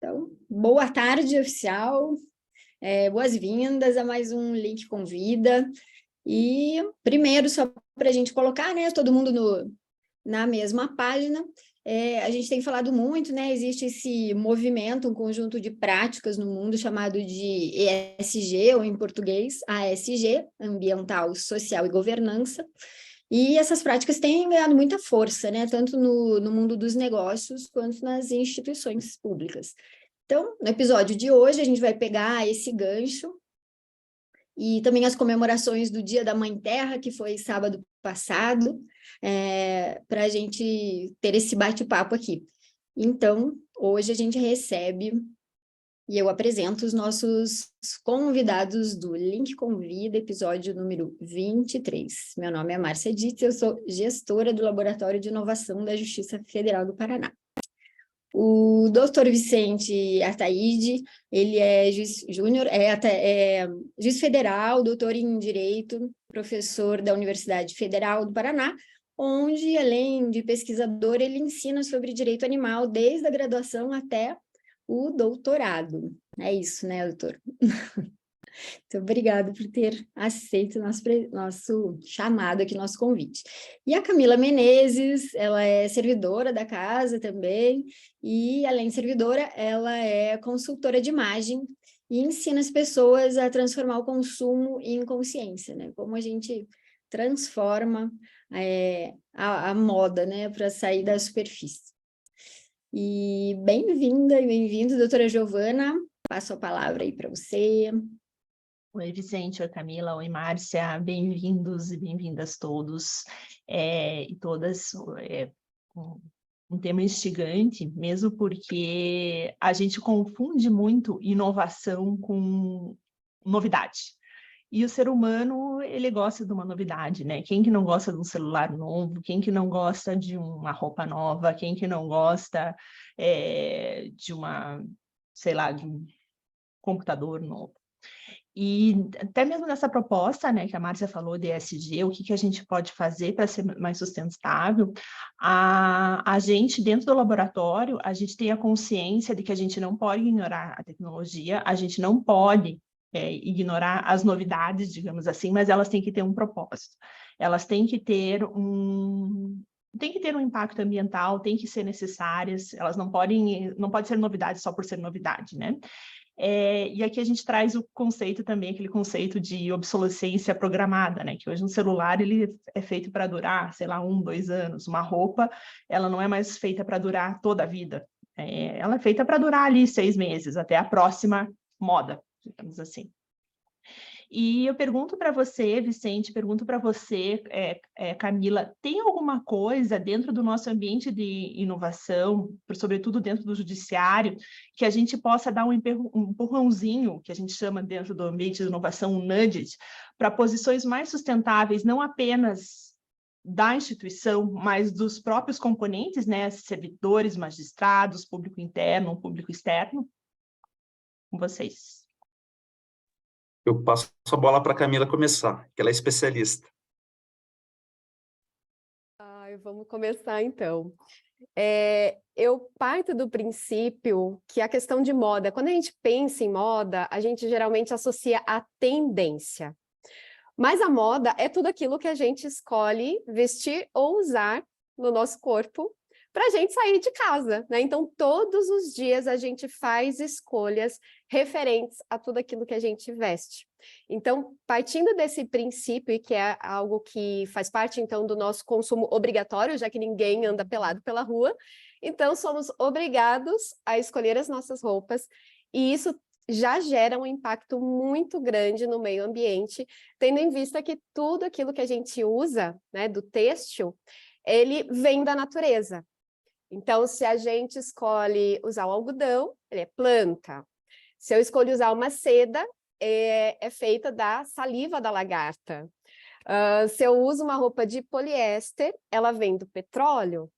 Então, boa tarde, oficial. Boas-vindas a mais um Link Convida. E primeiro, só para a gente colocar, né, todo mundo na mesma página, a gente tem falado muito, né, existe esse movimento, um conjunto de práticas no mundo chamado de ESG, ou em português, ASG, Ambiental, Social e Governança. E essas práticas têm ganhado muita força, né, tanto no mundo dos negócios quanto nas instituições públicas. Então, no episódio de hoje, a gente vai pegar esse gancho e também as comemorações do Dia da Mãe Terra, que foi sábado passado, para a gente ter esse bate-papo aqui. Então, hoje a gente recebe e eu apresento os nossos convidados do Link Convida, episódio número 23. Meu nome é Márcia Dietz, eu sou gestora do Laboratório de Inovação da Justiça Federal do Paraná. O doutor Vicente Ataíde, ele é juiz júnior, juiz federal, doutor em Direito, professor da Universidade Federal do Paraná, onde, além de pesquisador, ele ensina sobre direito animal desde a graduação até o doutorado. É isso, né, doutor? Muito obrigada por ter aceito nosso chamado aqui, nosso convite. E a Camila Menezes, ela é servidora da casa também, e além de servidora, ela é consultora de imagem e ensina as pessoas a transformar o consumo em consciência, né? Como a gente transforma a moda, né, para sair da superfície. E bem-vinda e bem-vindo, doutora Giovana, passo a palavra aí para você. Oi, Vicente, oi, Camila, oi, Márcia, bem-vindos e bem-vindas todos e todas. Um tema instigante, mesmo porque a gente confunde muito inovação com novidade. E o ser humano, ele gosta de uma novidade, né? Quem que não gosta de um celular novo? Quem que não gosta de uma roupa nova? Quem que não gosta de de um computador novo? E até mesmo nessa proposta, né, que a Márcia falou de ESG, o que a gente pode fazer para ser mais sustentável, a gente, dentro do laboratório, a gente tem a consciência de que a gente não pode ignorar a tecnologia, a gente não pode ignorar as novidades, digamos assim, mas elas têm que ter um propósito. Elas têm que ter um impacto ambiental, têm que ser necessárias, elas não pode ser novidade só por ser novidade, né? E aqui a gente traz o conceito também, aquele conceito de obsolescência programada, né? Que hoje um celular ele é feito para durar, sei lá, 1, 2 anos. Uma roupa, ela não é mais feita para durar toda a vida. Ela é feita para durar ali 6 meses, até a próxima moda, digamos assim. E eu pergunto para você, Vicente, pergunto para você, Camila, tem alguma coisa dentro do nosso ambiente de inovação, sobretudo dentro do judiciário, que a gente possa dar um empurrãozinho, que a gente chama dentro do ambiente de inovação, um nudge, para posições mais sustentáveis, não apenas da instituição, mas dos próprios componentes, né, servidores, magistrados, público interno, público externo? Com vocês. Eu passo a bola para a Camila começar, que ela é especialista. Vamos começar, então. Eu parto do princípio que a questão de moda, quando a gente pensa em moda, a gente geralmente associa a tendência. Mas a moda é tudo aquilo que a gente escolhe vestir ou usar no nosso corpo para a gente sair de casa, né? Então, todos os dias a gente faz escolhas referentes a tudo aquilo que a gente veste. Então, partindo desse princípio, e que é algo que faz parte, então, do nosso consumo obrigatório, já que ninguém anda pelado pela rua, então somos obrigados a escolher as nossas roupas, e isso já gera um impacto muito grande no meio ambiente, tendo em vista que tudo aquilo que a gente usa, né, do têxtil, ele vem da natureza. Então, se a gente escolhe usar o algodão, ele é planta. Se eu escolho usar uma seda, é feita da saliva da lagarta. Se eu uso uma roupa de poliéster, ela vem do petróleo.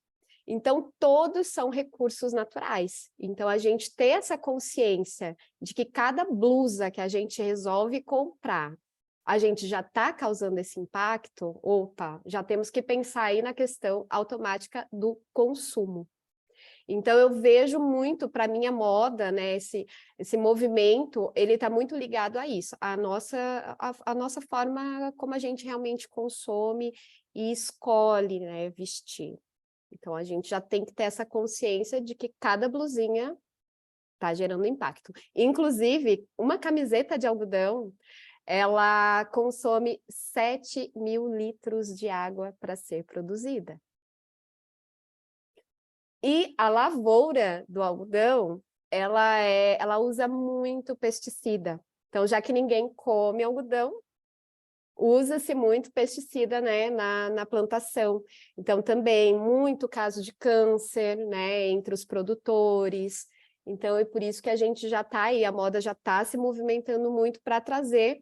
Então, todos são recursos naturais. Então, a gente ter essa consciência de que cada blusa que a gente resolve comprar, a gente já está causando esse impacto, opa, já temos que pensar aí na questão automática do consumo. Então, eu vejo muito, para mim, a moda, né, esse movimento, ele está muito ligado a isso, a nossa forma como a gente realmente consome e escolhe, né, vestir. Então, a gente já tem que ter essa consciência de que cada blusinha está gerando impacto. Inclusive, uma camiseta de algodão, ela consome 7.000 litros de água para ser produzida. E a lavoura do algodão, ela usa muito pesticida. Então, já que ninguém come algodão, usa-se muito pesticida, né, na plantação. Então, também, muito caso de câncer, né, entre os produtores. Então, é por isso que a gente já está aí, a moda já está se movimentando muito para trazer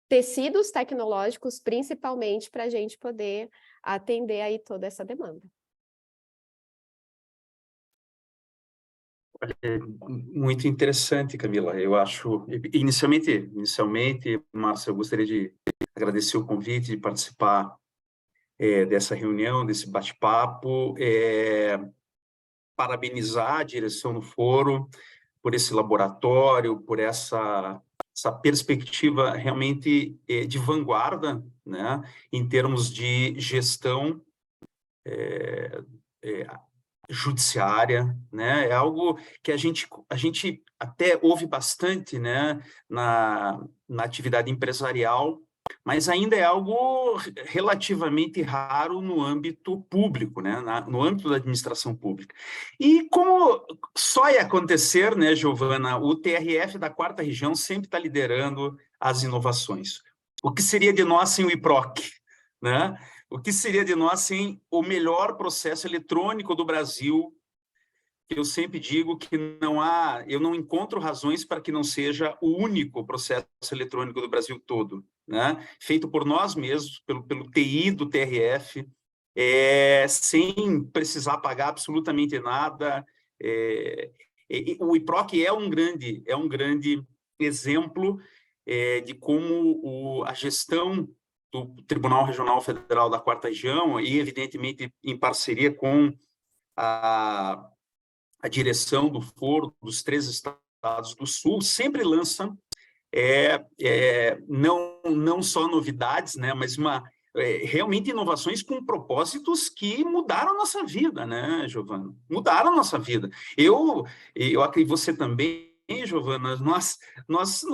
tecidos tecnológicos, principalmente, para a gente poder atender aí toda essa demanda. Muito interessante, Camila. Eu acho, inicialmente, Márcia, eu gostaria de agradecer o convite de participar dessa reunião, desse bate-papo, parabenizar a direção do foro por esse laboratório, por essa perspectiva realmente de vanguarda, né, em termos de gestão judiciária, né? É algo que a gente até ouve bastante, né, na atividade empresarial, mas ainda é algo relativamente raro no âmbito público, né, no âmbito da administração pública. E como só ia acontecer, né, Giovana, o TRF da 4ª Região sempre está liderando as inovações. O que seria de nós sem o IPROC, né? O que seria de nós sem o melhor processo eletrônico do Brasil? Eu sempre digo que eu não encontro razões para que não seja o único processo eletrônico do Brasil todo, né? Feito por nós mesmos, pelo TI do TRF, sem precisar pagar absolutamente nada. O IPROC é um grande exemplo de como a gestão do Tribunal Regional Federal da 4ª Região, e, evidentemente, em parceria com a direção do foro dos 3 estados do Sul, sempre lança não só novidades, né, mas realmente inovações com propósitos que mudaram a nossa vida, né, Giovana? Mudaram a nossa vida. Eu acredito, você também, Giovana, nós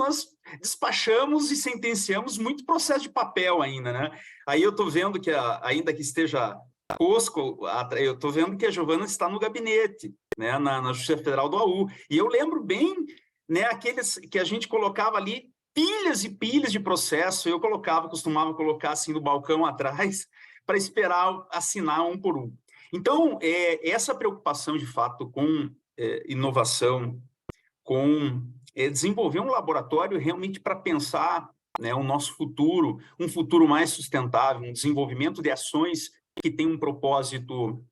despachamos e sentenciamos muito processo de papel ainda, né? Aí eu estou vendo que, ainda que esteja Cosco, eu estou vendo que a Giovana está no gabinete, né, na Justiça Federal do AU, e eu lembro bem, né, aqueles que a gente colocava ali pilhas e pilhas de processo, costumava colocar assim no balcão atrás, para esperar assinar um por um. Então, essa preocupação, de fato, com inovação, com desenvolver um laboratório realmente para pensar, né, o nosso futuro, um futuro mais sustentável, um desenvolvimento de ações que tem um propósito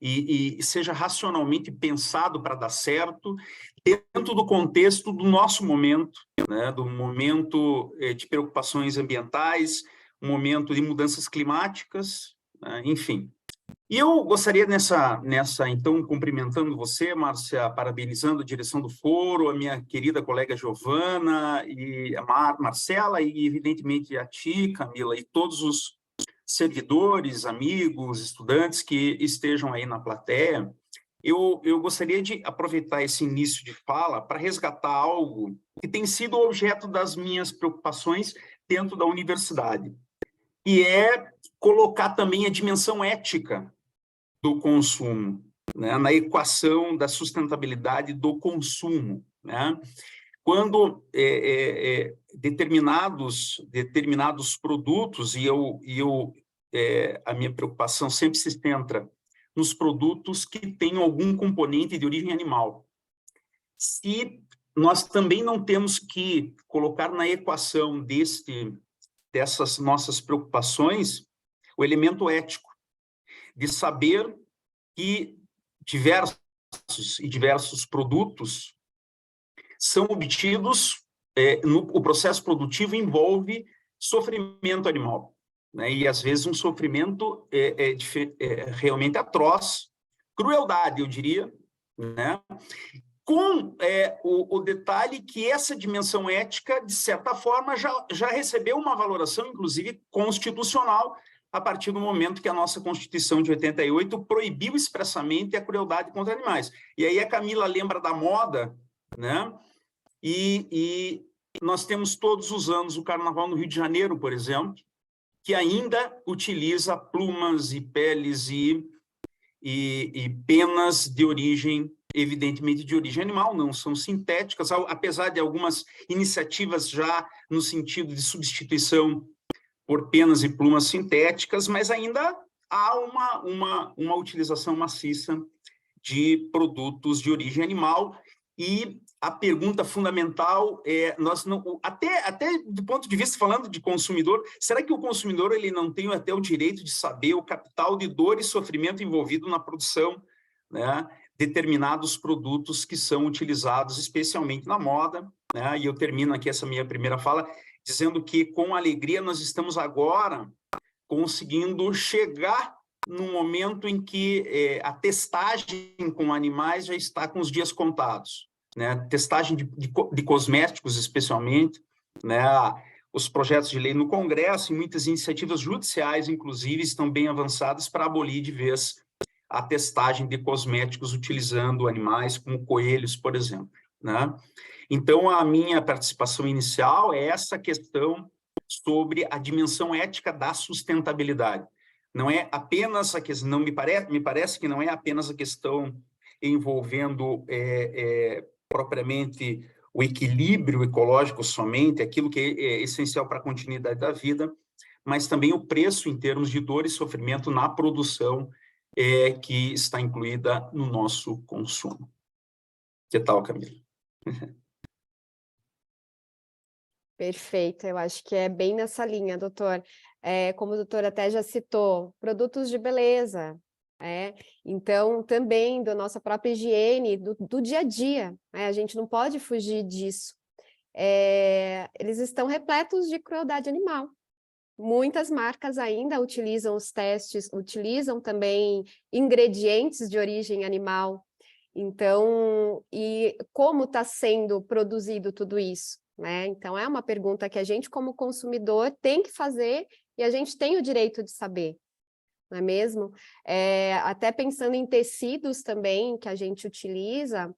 e seja racionalmente pensado para dar certo, dentro do contexto do nosso momento, né, do momento de preocupações ambientais, um momento de mudanças climáticas, né, enfim. E eu gostaria então, cumprimentando você, Márcia, parabenizando a direção do foro, a minha querida colega Giovana, e a Marcela, e evidentemente a ti, Camila, e todos os servidores, amigos, estudantes que estejam aí na plateia. Eu gostaria de aproveitar esse início de fala para resgatar algo que tem sido objeto das minhas preocupações dentro da universidade, e é colocar também a dimensão ética do consumo, né, na equação da sustentabilidade do consumo, né? Quando determinados produtos, a minha preocupação sempre se centra nos produtos que têm algum componente de origem animal. Se nós também não temos que colocar na equação dessas nossas preocupações o elemento ético, de saber que diversos produtos são obtidos, o processo produtivo envolve sofrimento animal, né? E às vezes um sofrimento realmente atroz, crueldade, eu diria, né? Com o detalhe que essa dimensão ética, de certa forma, já recebeu uma valoração, inclusive, constitucional, a partir do momento que a nossa Constituição de 88 proibiu expressamente a crueldade contra animais. E aí a Camila lembra da moda, né? E nós temos todos os anos o Carnaval no Rio de Janeiro, por exemplo, que ainda utiliza plumas e peles e penas de origem, evidentemente de origem animal, não são sintéticas, apesar de algumas iniciativas já no sentido de substituição por penas e plumas sintéticas, mas ainda há uma utilização maciça de produtos de origem animal. E a pergunta fundamental é, até do ponto de vista, falando de consumidor, será que o consumidor ele não tem até o direito de saber o capital de dor e sofrimento envolvido na produção, né, determinados produtos que são utilizados especialmente na moda, né? E eu termino aqui essa minha primeira fala dizendo que, com alegria, nós estamos agora conseguindo chegar no momento em que a testagem com animais já está com os dias contados, né? Testagem de cosméticos, especialmente, né? Os projetos de lei no Congresso e muitas iniciativas judiciais, inclusive, estão bem avançadas para abolir de vez a testagem de cosméticos utilizando animais como coelhos, por exemplo, né? Então, a minha participação inicial é essa questão sobre a dimensão ética da sustentabilidade. Não é apenas a questão, me parece que não é apenas a questão envolvendo propriamente o equilíbrio ecológico somente, aquilo que é essencial para a continuidade da vida, mas também o preço em termos de dor e sofrimento na produção que está incluída no nosso consumo. Que tal, Camila? Perfeito, eu acho que é bem nessa linha, doutor. Como o doutor até já citou, produtos de beleza, então também da nossa própria higiene, do dia a dia, a gente não pode fugir disso. Eles estão repletos de crueldade animal. Muitas marcas ainda utilizam os testes, utilizam também ingredientes de origem animal. Então, e como está sendo produzido tudo isso? Então, é uma pergunta que a gente, como consumidor, tem que fazer e a gente tem o direito de saber, não é mesmo? Até pensando em tecidos também que a gente utiliza,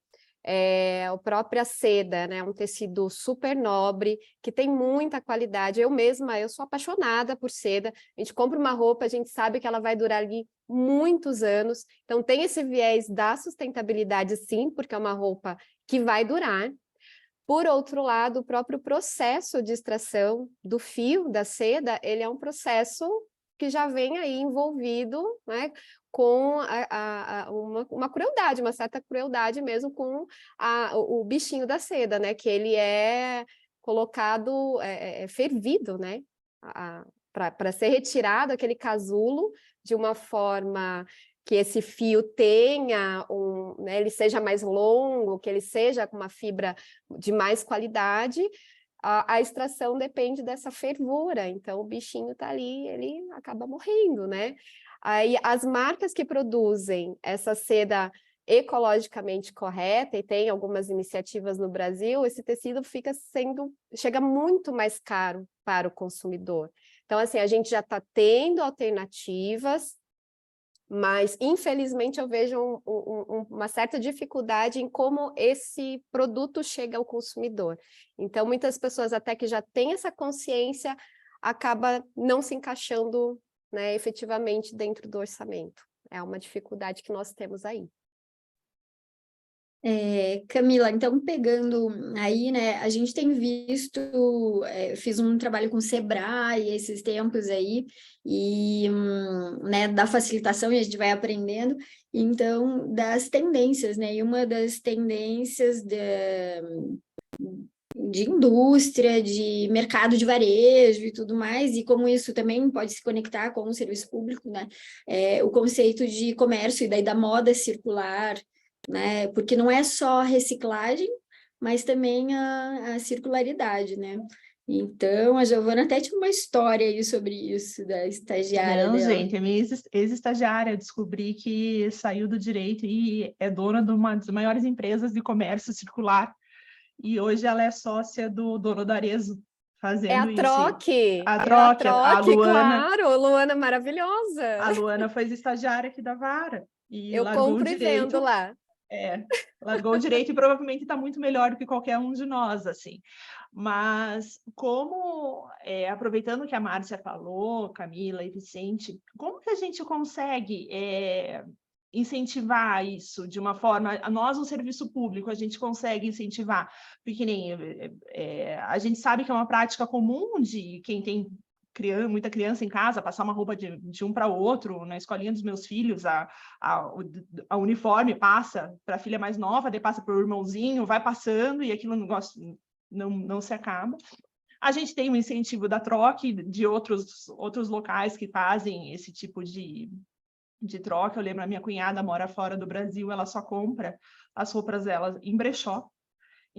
a própria seda, né? Um tecido super nobre, que tem muita qualidade. Eu mesma, eu sou apaixonada por seda. A gente compra uma roupa, a gente sabe que ela vai durar ali muitos anos. Então, tem esse viés da sustentabilidade, sim, porque é uma roupa que vai durar. Por outro lado, o próprio processo de extração do fio da seda, ele é um processo que já vem aí envolvido, né, com uma crueldade, uma certa crueldade mesmo com o bichinho da seda, né, que ele é colocado, fervido, né, para ser retirado aquele casulo de uma forma que esse fio tenha, né, ele seja mais longo, que ele seja com uma fibra de mais qualidade. A extração depende dessa fervura, então o bichinho está ali, ele acaba morrendo, né? Aí as marcas que produzem essa seda ecologicamente correta, e tem algumas iniciativas no Brasil, esse tecido chega muito mais caro para o consumidor. Então, assim, a gente já está tendo alternativas, mas, infelizmente, eu vejo uma certa dificuldade em como esse produto chega ao consumidor. Então, muitas pessoas, até que já têm essa consciência, acaba não se encaixando, né, efetivamente dentro do orçamento. É uma dificuldade que nós temos aí. Camila, então pegando aí, né, a gente tem visto, fiz um trabalho com o Sebrae esses tempos aí, e né, da facilitação, e a gente vai aprendendo, então, das tendências, né, e uma das tendências de indústria, de mercado de varejo e tudo mais, e como isso também pode se conectar com o serviço público, né, o conceito de comércio e daí da moda circular, né? Porque não é só a reciclagem, mas também a circularidade, né? Então, a Giovana até tinha uma história aí sobre isso, da estagiária Não, dela. gente, é minha ex-estagiária. Descobri que saiu do direito e é dona de uma das maiores empresas de comércio circular. E hoje ela é sócia do dono da Arezzo, É fazendo a isso. Troque, A é a Troque, a Troque, Luana, claro, Luana maravilhosa. a Luana foi estagiária aqui da Vara e Eu largou o compro e vendo direito. lá. Largou o direito e provavelmente está muito melhor do que qualquer um de nós, assim. Mas aproveitando que a Márcia falou, Camila e Vicente, como que a gente consegue incentivar isso de uma forma... Nós, no serviço público, a gente consegue incentivar, porque nem a gente sabe que é uma prática comum de quem tem muita criança em casa, passar uma roupa de um para o outro. Na escolinha dos meus filhos, a uniforme passa para a filha mais nova, daí passa para o irmãozinho, vai passando e aquilo não se acaba. A gente tem um incentivo da Troque, de outros locais que fazem esse tipo de troca. Eu lembro, a minha cunhada mora fora do Brasil, ela só compra as roupas dela em brechó.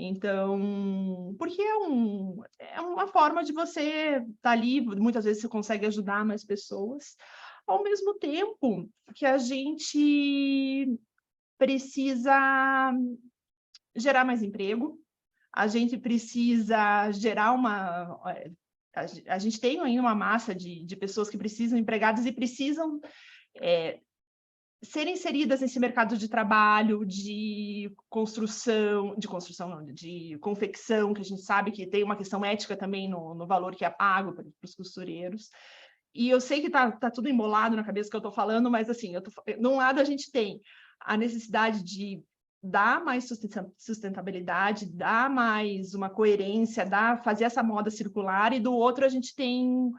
Então, porque é uma forma de você estar ali, muitas vezes você consegue ajudar mais pessoas, ao mesmo tempo que a gente precisa gerar mais emprego, a gente precisa gerar a gente tem aí uma massa de pessoas que precisam, empregadas e precisam ser inseridas nesse mercado de trabalho, de confecção, que a gente sabe que tem uma questão ética também no valor que é pago para os costureiros. E eu sei que tá tudo embolado na cabeça que eu estou falando, mas assim, de um lado a gente tem a necessidade de dar mais sustentabilidade, dar mais uma coerência, fazer essa moda circular, e do outro a gente tem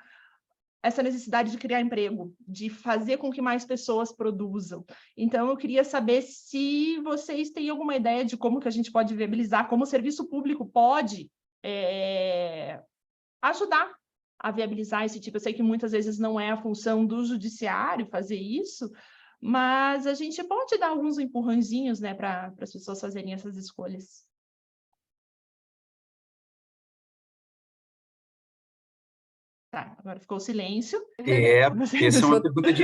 essa necessidade de criar emprego, de fazer com que mais pessoas produzam. Então, eu queria saber se vocês têm alguma ideia de como que a gente pode viabilizar, como o serviço público pode ajudar a viabilizar esse tipo. Eu sei que muitas vezes não é a função do judiciário fazer isso, mas a gente pode dar alguns empurrãozinhos, né, para as pessoas fazerem essas escolhas. Tá, agora ficou o silêncio. Essa é uma pergunta de...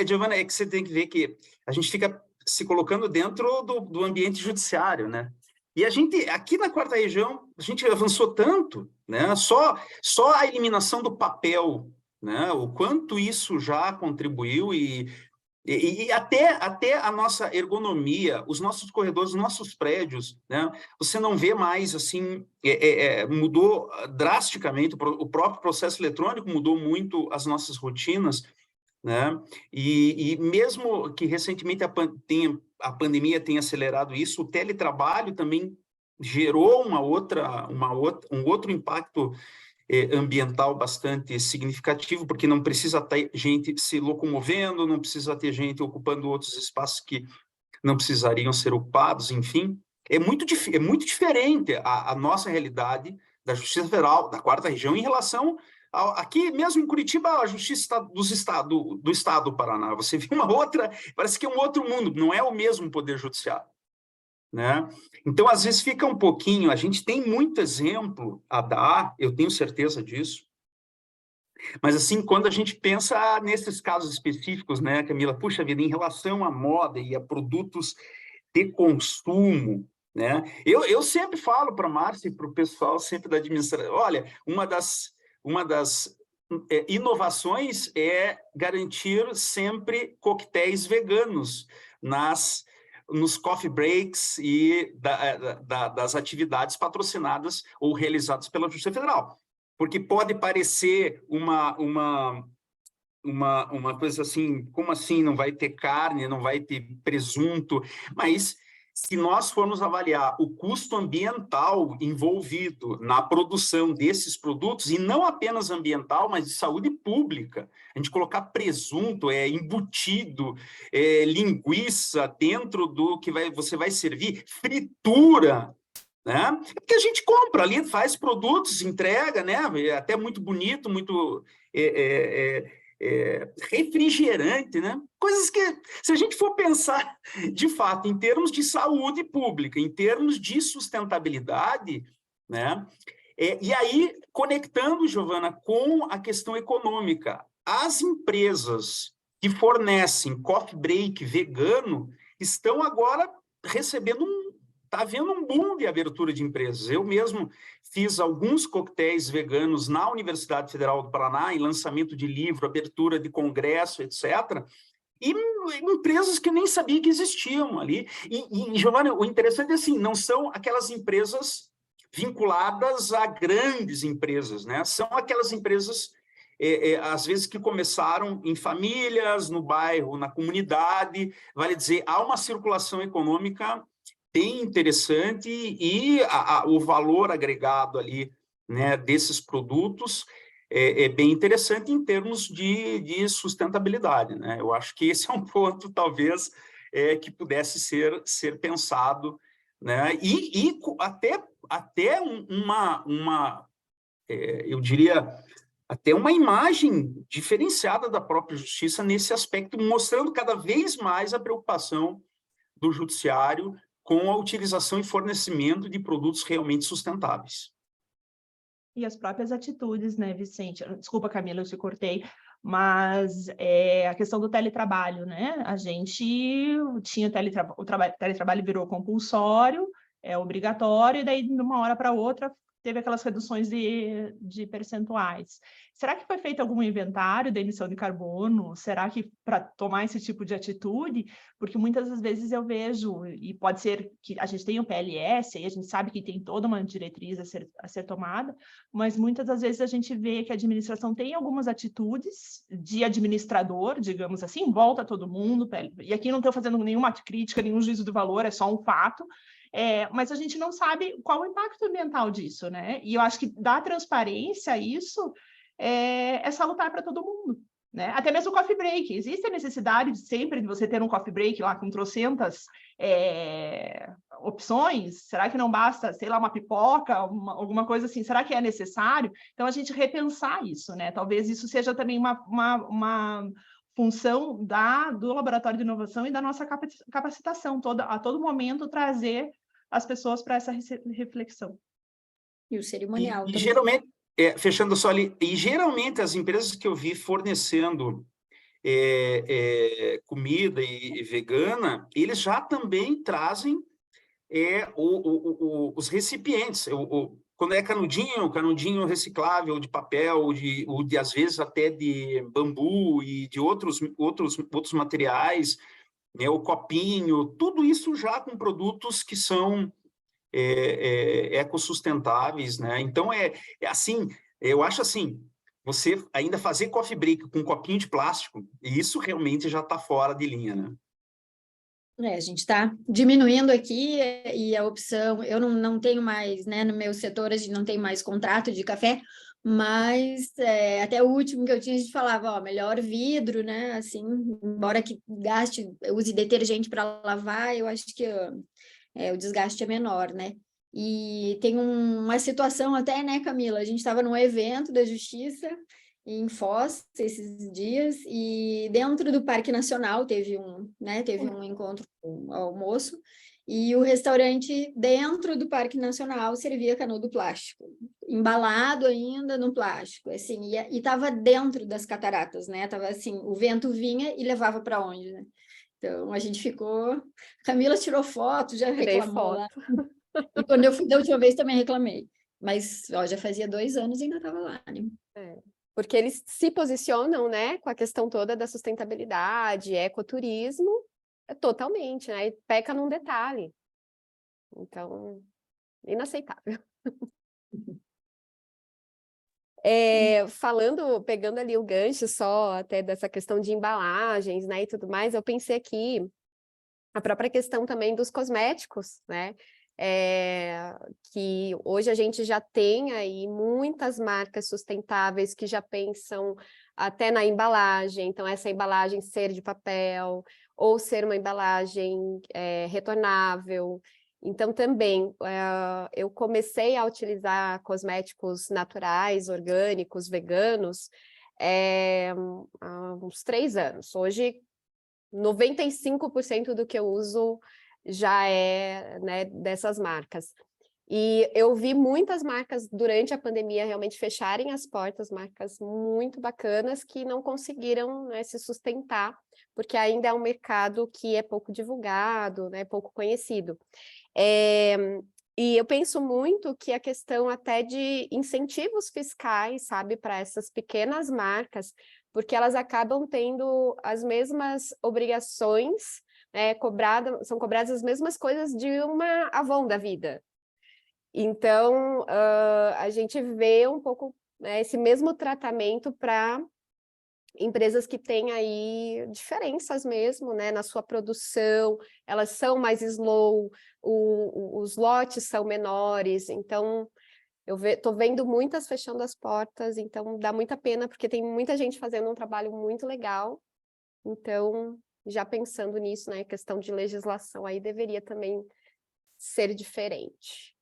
Giovana, é que você tem que ver que a gente fica se colocando dentro do ambiente judiciário, né? E a gente, aqui na Quarta Região, a gente avançou tanto, né? Só a eliminação do papel, né? O quanto isso já contribuiu e até a nossa ergonomia, os nossos corredores, os nossos prédios, né? Você não vê mais, assim, mudou drasticamente, o próprio processo eletrônico mudou muito as nossas rotinas, né? E mesmo que recentemente a pandemia tenha acelerado isso, o teletrabalho também gerou um outro impacto ambiental bastante significativo, porque não precisa ter gente se locomovendo, não precisa ter gente ocupando outros espaços que não precisariam ser ocupados, enfim. É muito diferente a nossa realidade da Justiça Federal, da Quarta Região, em relação aqui mesmo em Curitiba, a Justiça do Estado do Paraná. Você vê uma outra, parece que é um outro mundo, não é o mesmo Poder Judiciário, né? Então, às vezes fica um pouquinho, a gente tem muito exemplo a dar, eu tenho certeza disso, mas assim, quando a gente pensa nesses casos específicos, né, Camila, puxa vida, em relação à moda e a produtos de consumo, né, eu sempre falo para a Márcia e para o pessoal sempre da administração, olha, uma das inovações é garantir sempre coquetéis veganos nos coffee breaks e das atividades patrocinadas ou realizadas pela Justiça Federal. Porque pode parecer uma coisa assim, como assim não vai ter carne, não vai ter presunto, mas se nós formos avaliar o custo ambiental envolvido na produção desses produtos, e não apenas ambiental, mas de saúde pública, a gente colocar presunto, embutido, linguiça dentro do que você vai servir, fritura, né? Porque a gente compra ali, faz produtos, entrega, né? É até muito bonito, muito refrigerante, né? Coisas que, se a gente for pensar, de fato, em termos de saúde pública, em termos de sustentabilidade, né? E aí, conectando, Giovana, com a questão econômica, as empresas que fornecem coffee break vegano estão agora recebendo está havendo um boom de abertura de empresas. Eu mesmo fiz alguns coquetéis veganos na Universidade Federal do Paraná, em lançamento de livro, abertura de congresso, etc., e empresas que nem sabia que existiam ali. E Giovana, o interessante é assim, não são aquelas empresas vinculadas a grandes empresas, né? São aquelas empresas, às vezes, que começaram em famílias, no bairro, na comunidade, vale dizer, há uma circulação econômica bem interessante e o valor agregado ali, né, desses produtos é bem interessante em termos de sustentabilidade, né? Eu acho que esse é um ponto, talvez, que pudesse ser pensado, né? E até eu diria, até uma imagem diferenciada da própria justiça nesse aspecto, mostrando cada vez mais a preocupação do judiciário com a utilização e fornecimento de produtos realmente sustentáveis. E as próprias atitudes, né, Vicente? Desculpa, Camila, eu te cortei, mas a questão do teletrabalho, né? A gente tinha o teletrabalho virou compulsório, obrigatório, e daí, de uma hora para outra, teve aquelas reduções de percentuais. Será que foi feito algum inventário da emissão de carbono? Será que para tomar esse tipo de atitude? Porque muitas das vezes eu vejo, e pode ser que a gente tenha um PLS, aí a gente sabe que tem toda uma diretriz a ser tomada, mas muitas das vezes a gente vê que a administração tem algumas atitudes de administrador, digamos assim, volta todo mundo, e aqui não estou fazendo nenhuma crítica, nenhum juízo do valor, é só um fato, mas a gente não sabe qual o impacto ambiental disso, né? E eu acho que dar transparência a isso é salutar para todo mundo, né? Até mesmo o coffee break. Existe a necessidade sempre de você ter um coffee break lá com trocentas opções? Será que não basta, sei lá, uma pipoca, alguma coisa assim? Será que é necessário? Então, a gente repensar isso, né? Talvez isso seja também uma função do Laboratório de Inovação e da nossa capacitação, a todo momento trazer as pessoas para essa reflexão. E o cerimonial também. Geralmente, fechando só ali, e geralmente as empresas que eu vi fornecendo comida e vegana, eles já também trazem os recipientes. Quando é canudinho reciclável de papel, de às vezes até de bambu e de outros materiais, né, o copinho, tudo isso já com produtos que são ecossustentáveis, né? Então, assim, eu acho assim, você ainda fazer coffee break com um copinho de plástico, isso realmente já está fora de linha, né? A gente está diminuindo aqui e a opção, eu não tenho mais, né, no meu setor a gente não tem mais contrato de café, mas até o último que eu tinha, a gente falava, ó, melhor vidro, né, assim, embora que use detergente para lavar, eu acho que o desgaste é menor, né? E tem uma situação até, né, Camila? A gente estava num evento da Justiça em Foz esses dias e dentro do Parque Nacional teve um encontro, um almoço, e o restaurante dentro do Parque Nacional servia canudo plástico, embalado ainda no plástico, assim, e estava dentro das cataratas, né? Tava assim, o vento vinha e levava para onde, né? Então, a gente ficou... Camila tirou foto, já reclamou lá. E quando eu fui da última vez, também reclamei. Mas já fazia 2 anos e ainda estava lá, né? Porque eles se posicionam, né, com a questão toda da sustentabilidade, ecoturismo, totalmente, né? E peca num detalhe. Então, inaceitável. Pegando ali o gancho só até dessa questão de embalagens, né, e tudo mais, eu pensei aqui a própria questão também dos cosméticos, né, que hoje a gente já tem aí muitas marcas sustentáveis que já pensam até na embalagem, então essa embalagem ser de papel ou ser uma embalagem retornável. Então, também, eu comecei a utilizar cosméticos naturais, orgânicos, veganos, há uns 3 anos. Hoje, 95% do que eu uso já é, né, dessas marcas. E eu vi muitas marcas durante a pandemia realmente fecharem as portas, marcas muito bacanas que não conseguiram, né, se sustentar, porque ainda é um mercado que é pouco divulgado, né, pouco conhecido. E eu penso muito que a questão até de incentivos fiscais, sabe, para essas pequenas marcas, porque elas acabam tendo as mesmas obrigações, né, são cobradas as mesmas coisas de uma Avon da vida. Então, a gente vê um pouco, né, esse mesmo tratamento para empresas que têm aí diferenças mesmo, né, na sua produção, elas são mais slow, os lotes são menores, então eu estou vendo muitas fechando as portas, então dá muita pena, porque tem muita gente fazendo um trabalho muito legal, então já pensando nisso, né, questão de legislação aí deveria também ser diferente.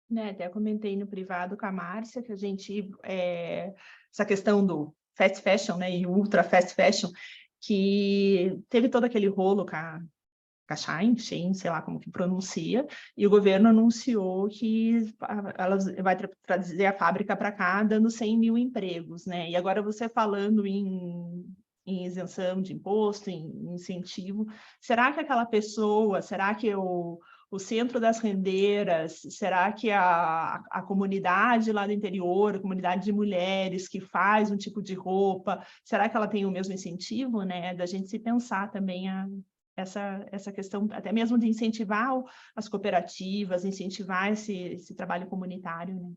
Né, até comentei no privado com a Márcia que a gente, essa questão do fast fashion, né, e ultra fast fashion, que teve todo aquele rolo com a Shein, sei lá como que pronuncia, e o governo anunciou que ela vai trazer a fábrica para cá, dando 100 mil empregos, né, e agora você falando em isenção de imposto, em incentivo, será que aquela pessoa, será que o centro das rendeiras, será que a comunidade lá do interior, a comunidade de mulheres que faz um tipo de roupa, será que ela tem o mesmo incentivo, né, da gente se pensar também essa questão, até mesmo de incentivar as cooperativas, incentivar esse trabalho comunitário, né,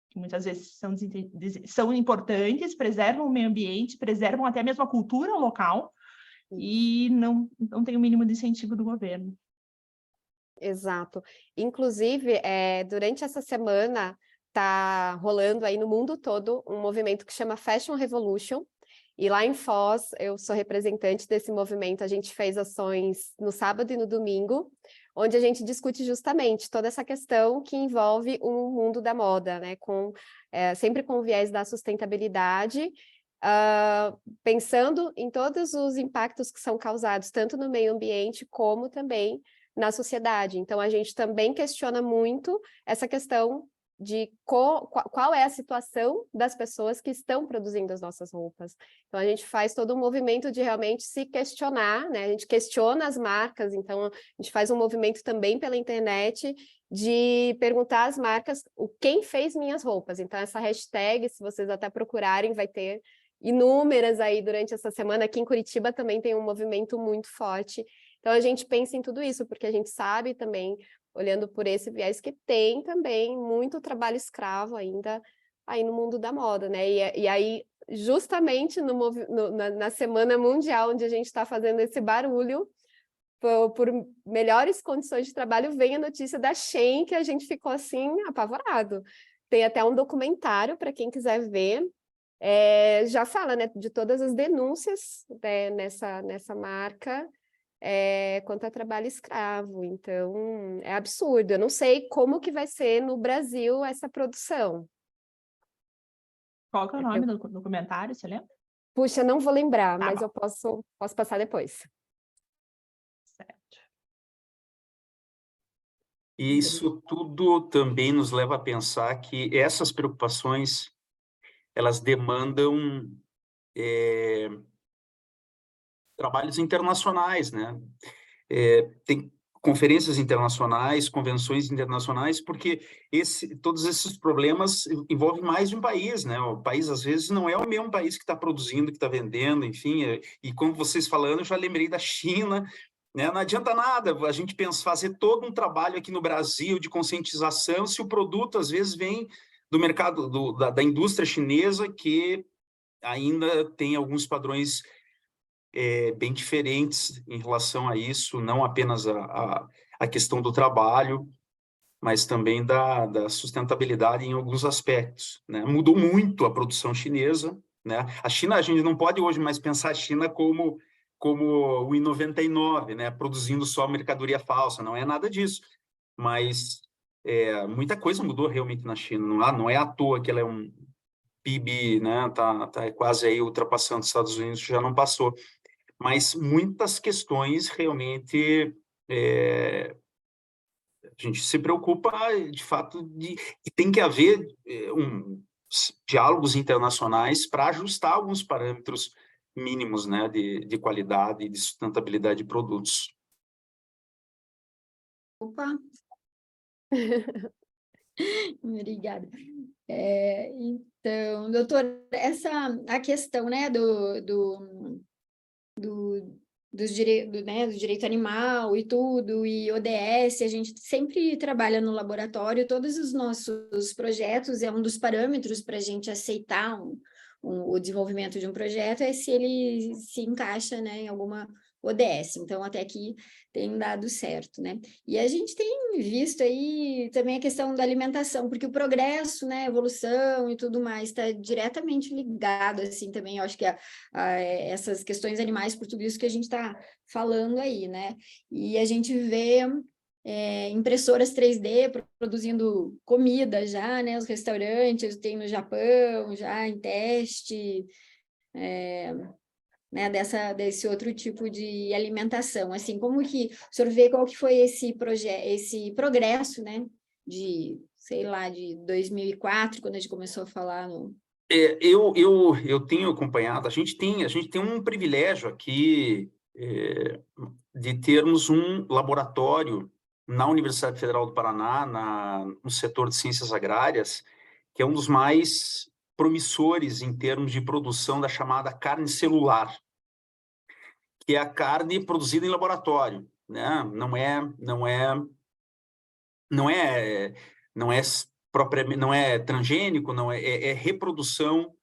que muitas vezes são importantes, preservam o meio ambiente, preservam até mesmo a cultura local, e não tem o mínimo de incentivo do governo. Exato. Inclusive, durante essa semana, está rolando aí no mundo todo um movimento que chama Fashion Revolution, e lá em Foz, eu sou representante desse movimento, a gente fez ações no sábado e no domingo, onde a gente discute justamente toda essa questão que envolve o mundo da moda, né? Sempre com o viés da sustentabilidade, pensando em todos os impactos que são causados, tanto no meio ambiente como também na sociedade. Então, a gente também questiona muito essa questão de qual é a situação das pessoas que estão produzindo as nossas roupas. Então, a gente faz todo um movimento de realmente se questionar, né? A gente questiona as marcas, então a gente faz um movimento também pela internet de perguntar às marcas quem fez minhas roupas. Então, essa hashtag, se vocês até procurarem, vai ter inúmeras aí durante essa semana. Aqui em Curitiba também tem um movimento muito forte. Então, a gente pensa em tudo isso, porque a gente sabe também, olhando por esse viés, que tem também muito trabalho escravo ainda aí no mundo da moda, né? E aí, justamente na Semana Mundial, onde a gente está fazendo esse barulho, por melhores condições de trabalho, vem a notícia da Shein, que a gente ficou assim, apavorado. Tem até um documentário, para quem quiser ver, já fala, né, de todas as denúncias, né, nessa marca, quanto a trabalho escravo. Então, é absurdo. Eu não sei como que vai ser no Brasil essa produção. Qual que é o nome do documentário, você lembra? Puxa, não vou lembrar, mas bom. eu posso passar depois. Certo. E isso tudo também nos leva a pensar que essas preocupações, elas demandam trabalhos internacionais, né? Tem conferências internacionais, convenções internacionais, porque todos esses problemas envolvem mais de um país, né? O país, às vezes, não é o mesmo país que está produzindo, que está vendendo, enfim. E como vocês falando, eu já lembrei da China, né? Não adianta nada a gente fazer todo um trabalho aqui no Brasil de conscientização se o produto, às vezes, vem do mercado, da indústria chinesa, que ainda tem alguns padrões bem diferentes em relação a isso, não apenas a questão do trabalho, mas também da sustentabilidade em alguns aspectos, né? Mudou muito a produção chinesa, né? A China, a gente não pode hoje mais pensar a China como o em 99, né? Produzindo só mercadoria falsa, não é nada disso, mas muita coisa mudou realmente na China, não é à toa que ela é um PIB, né? Tá quase aí ultrapassando os Estados Unidos, já não passou. Mas muitas questões realmente A gente se preocupa, de fato, que tem que haver diálogos internacionais para ajustar alguns parâmetros mínimos, né, de qualidade e de sustentabilidade de produtos. Opa! Obrigada. Então, doutor, a questão, né, do direito animal e tudo, e ODS, a gente sempre trabalha no laboratório, todos os nossos projetos, é um dos parâmetros para a gente aceitar o desenvolvimento de um projeto, é se ele se encaixa, né, em alguma ODS, então até aqui tem dado certo, né? E a gente tem visto aí também a questão da alimentação, porque o progresso, né, a evolução e tudo mais está diretamente ligado, assim, também, eu acho que essas questões animais, por tudo isso que a gente está falando aí, né? E a gente vê impressoras 3D produzindo comida já, né? Os restaurantes tem no Japão já em teste, né, desse outro tipo de alimentação, assim, como que o senhor vê qual que foi esse progresso, né, sei lá, de 2004, quando a gente começou a falar no... Eu tenho acompanhado, a gente tem um privilégio aqui de termos um laboratório na Universidade Federal do Paraná, no setor de ciências agrárias, que é um dos mais promissores em termos de produção da chamada carne celular, que é a carne produzida em laboratório, né? Não é transgênico, é reprodução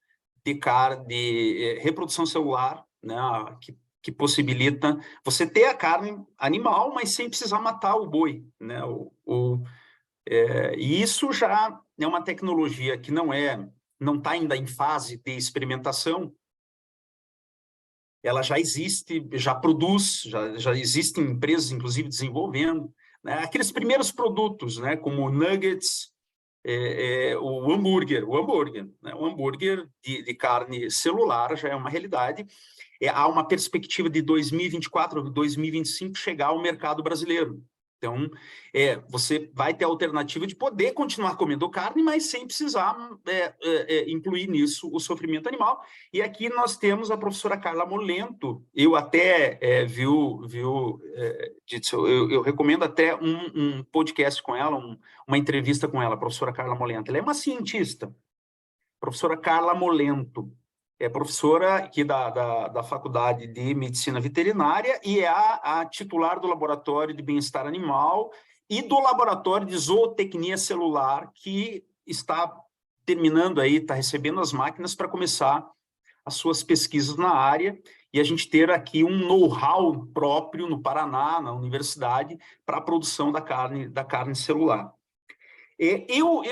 de carne, reprodução celular, né? Que possibilita você ter a carne animal, mas sem precisar matar o boi, né? E isso já é uma tecnologia que não está ainda em fase de experimentação. Ela já existe, já produz, já existem empresas, inclusive, desenvolvendo, né? Aqueles primeiros produtos, né? Como nuggets, o hambúrguer, né? O hambúrguer de carne celular já é uma realidade. Há uma perspectiva de 2024, 2025 chegar ao mercado brasileiro. Então, você vai ter a alternativa de poder continuar comendo carne, mas sem precisar incluir nisso o sofrimento animal. E aqui nós temos a professora Carla Molento. Eu até, eu recomendo até um podcast com ela, uma entrevista com ela, a professora Carla Molento. Ela é uma cientista, professora Carla Molento. É professora aqui da Faculdade de Medicina Veterinária e é a titular do Laboratório de Bem-Estar Animal e do Laboratório de Zootecnia Celular, que está terminando aí, está recebendo as máquinas para começar as suas pesquisas na área, e a gente ter aqui um know-how próprio no Paraná, na universidade, para a produção da carne celular. Eu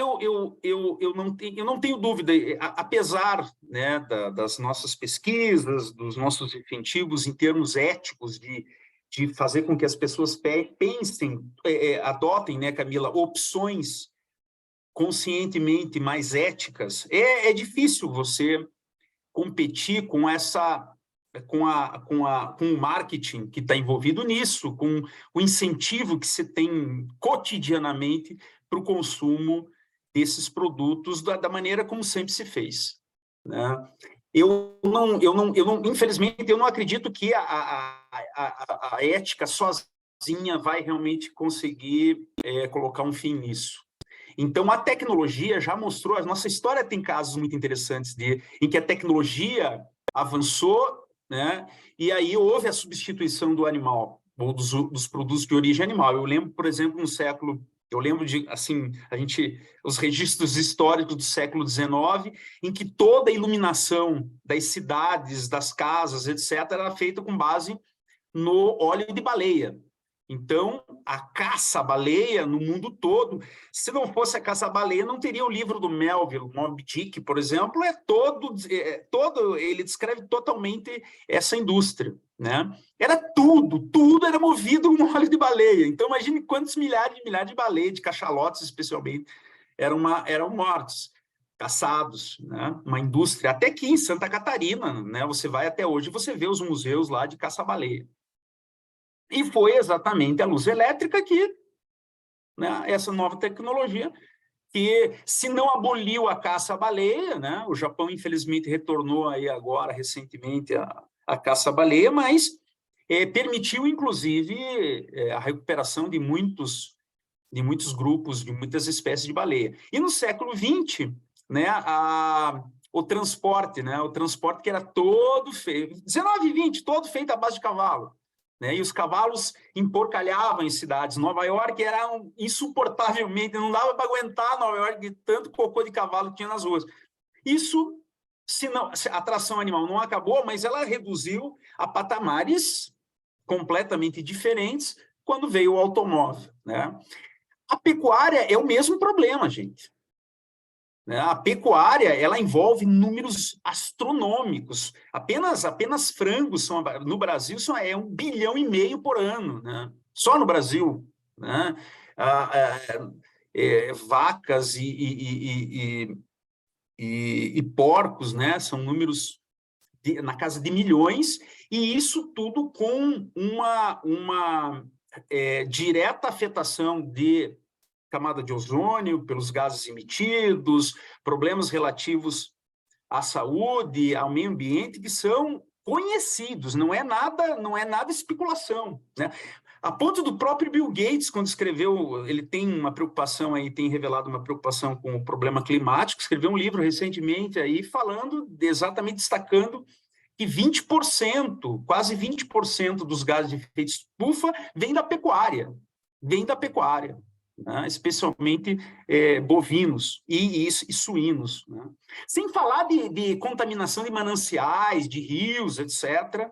não tenho dúvida, apesar, né, das nossas pesquisas, dos nossos incentivos em termos éticos de fazer com que as pessoas pensem, adotem, né, Camila, opções conscientemente mais éticas. É difícil você competir com o marketing que está envolvido nisso, com o incentivo que se tem cotidianamente para o consumo desses produtos da maneira como sempre se fez, né? Infelizmente, eu não acredito que a ética sozinha vai realmente conseguir colocar um fim nisso. Então, a tecnologia já mostrou, a nossa história tem casos muito interessantes em que a tecnologia avançou, né? E aí houve a substituição do animal, ou dos produtos de origem animal. Eu lembro, por exemplo, os registros históricos do século XIX, em que toda a iluminação das cidades, das casas, etc., era feita com base no óleo de baleia. Então, a caça-baleia no mundo todo, se não fosse a caça-baleia, não teria o livro do Melville, Moby Dick, por exemplo, ele descreve totalmente essa indústria, né? Era tudo era movido com óleo de baleia. Então, imagine quantos milhares de baleias, de cachalotes especialmente, eram mortos, caçados, né? Uma indústria, até que em Santa Catarina, né? Você vai até hoje, você vê os museus lá de caça-baleia. E foi exatamente a luz elétrica que né, essa nova tecnologia, que se não aboliu a caça à baleia, né, o Japão infelizmente retornou aí agora recentemente a caça à baleia, mas permitiu inclusive a recuperação de muitos grupos, de muitas espécies de baleia. E no século XX, né, o transporte que era todo feito, 19 e 20, todo feito à base de cavalo, né, e os cavalos emporcalhavam em cidades. Nova York era insuportavelmente, não dava para aguentar Nova York de tanto cocô de cavalo que tinha nas ruas. Isso, a atração animal não acabou, mas ela reduziu a patamares completamente diferentes quando veio o automóvel, né? A pecuária é o mesmo problema, gente. A pecuária, ela envolve números astronômicos. Apenas frangos no Brasil é 1,5 bilhão por ano, né? Só no Brasil, né? Vacas e porcos, né? São números na casa de milhões, e isso tudo com uma direta afetação de camada de ozônio, pelos gases emitidos, problemas relativos à saúde, ao meio ambiente, que são conhecidos, não é nada especulação, né? A ponto do próprio Bill Gates, quando escreveu, ele tem uma preocupação aí, tem revelado uma preocupação com o problema climático, escreveu um livro recentemente aí falando, exatamente destacando que 20%, quase 20% dos gases de efeito estufa vem da pecuária, né? Especialmente bovinos e suínos, né? Sem falar de contaminação de mananciais, de rios, etc.,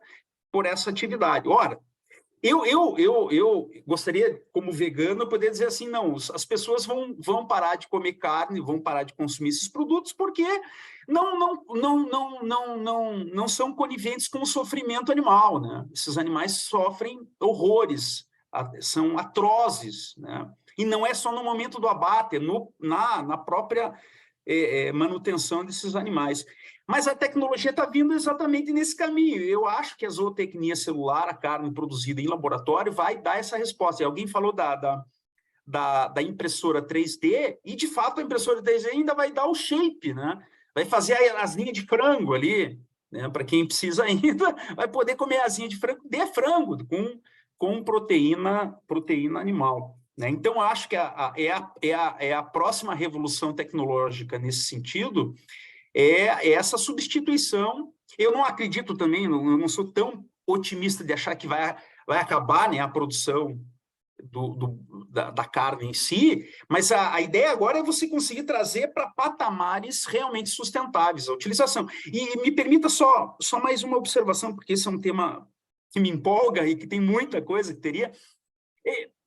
por essa atividade. Ora, eu gostaria, como vegano, poder dizer assim, não, as pessoas vão parar de comer carne, vão parar de consumir esses produtos, porque não são coniventes com o sofrimento animal, né? Esses animais sofrem horrores, são atrozes, né? E não é só no momento do abate, é na própria manutenção desses animais. Mas a tecnologia está vindo exatamente nesse caminho. Eu acho que a zootecnia celular, a carne produzida em laboratório, vai dar essa resposta. E alguém falou da impressora 3D, e de fato a impressora 3D ainda vai dar o shape, né? Vai fazer as linhas de frango ali, né? Para quem precisa ainda, vai poder comer as linhas de frango com proteína animal, né? Então, acho que é a próxima revolução tecnológica nesse sentido, é essa substituição. Eu não acredito também, eu não sou tão otimista de achar que vai acabar, né, a produção da carne em si, mas a ideia agora é você conseguir trazer para patamares realmente sustentáveis a utilização. E me permita só mais uma observação, porque esse é um tema que me empolga e que tem muita coisa que teria.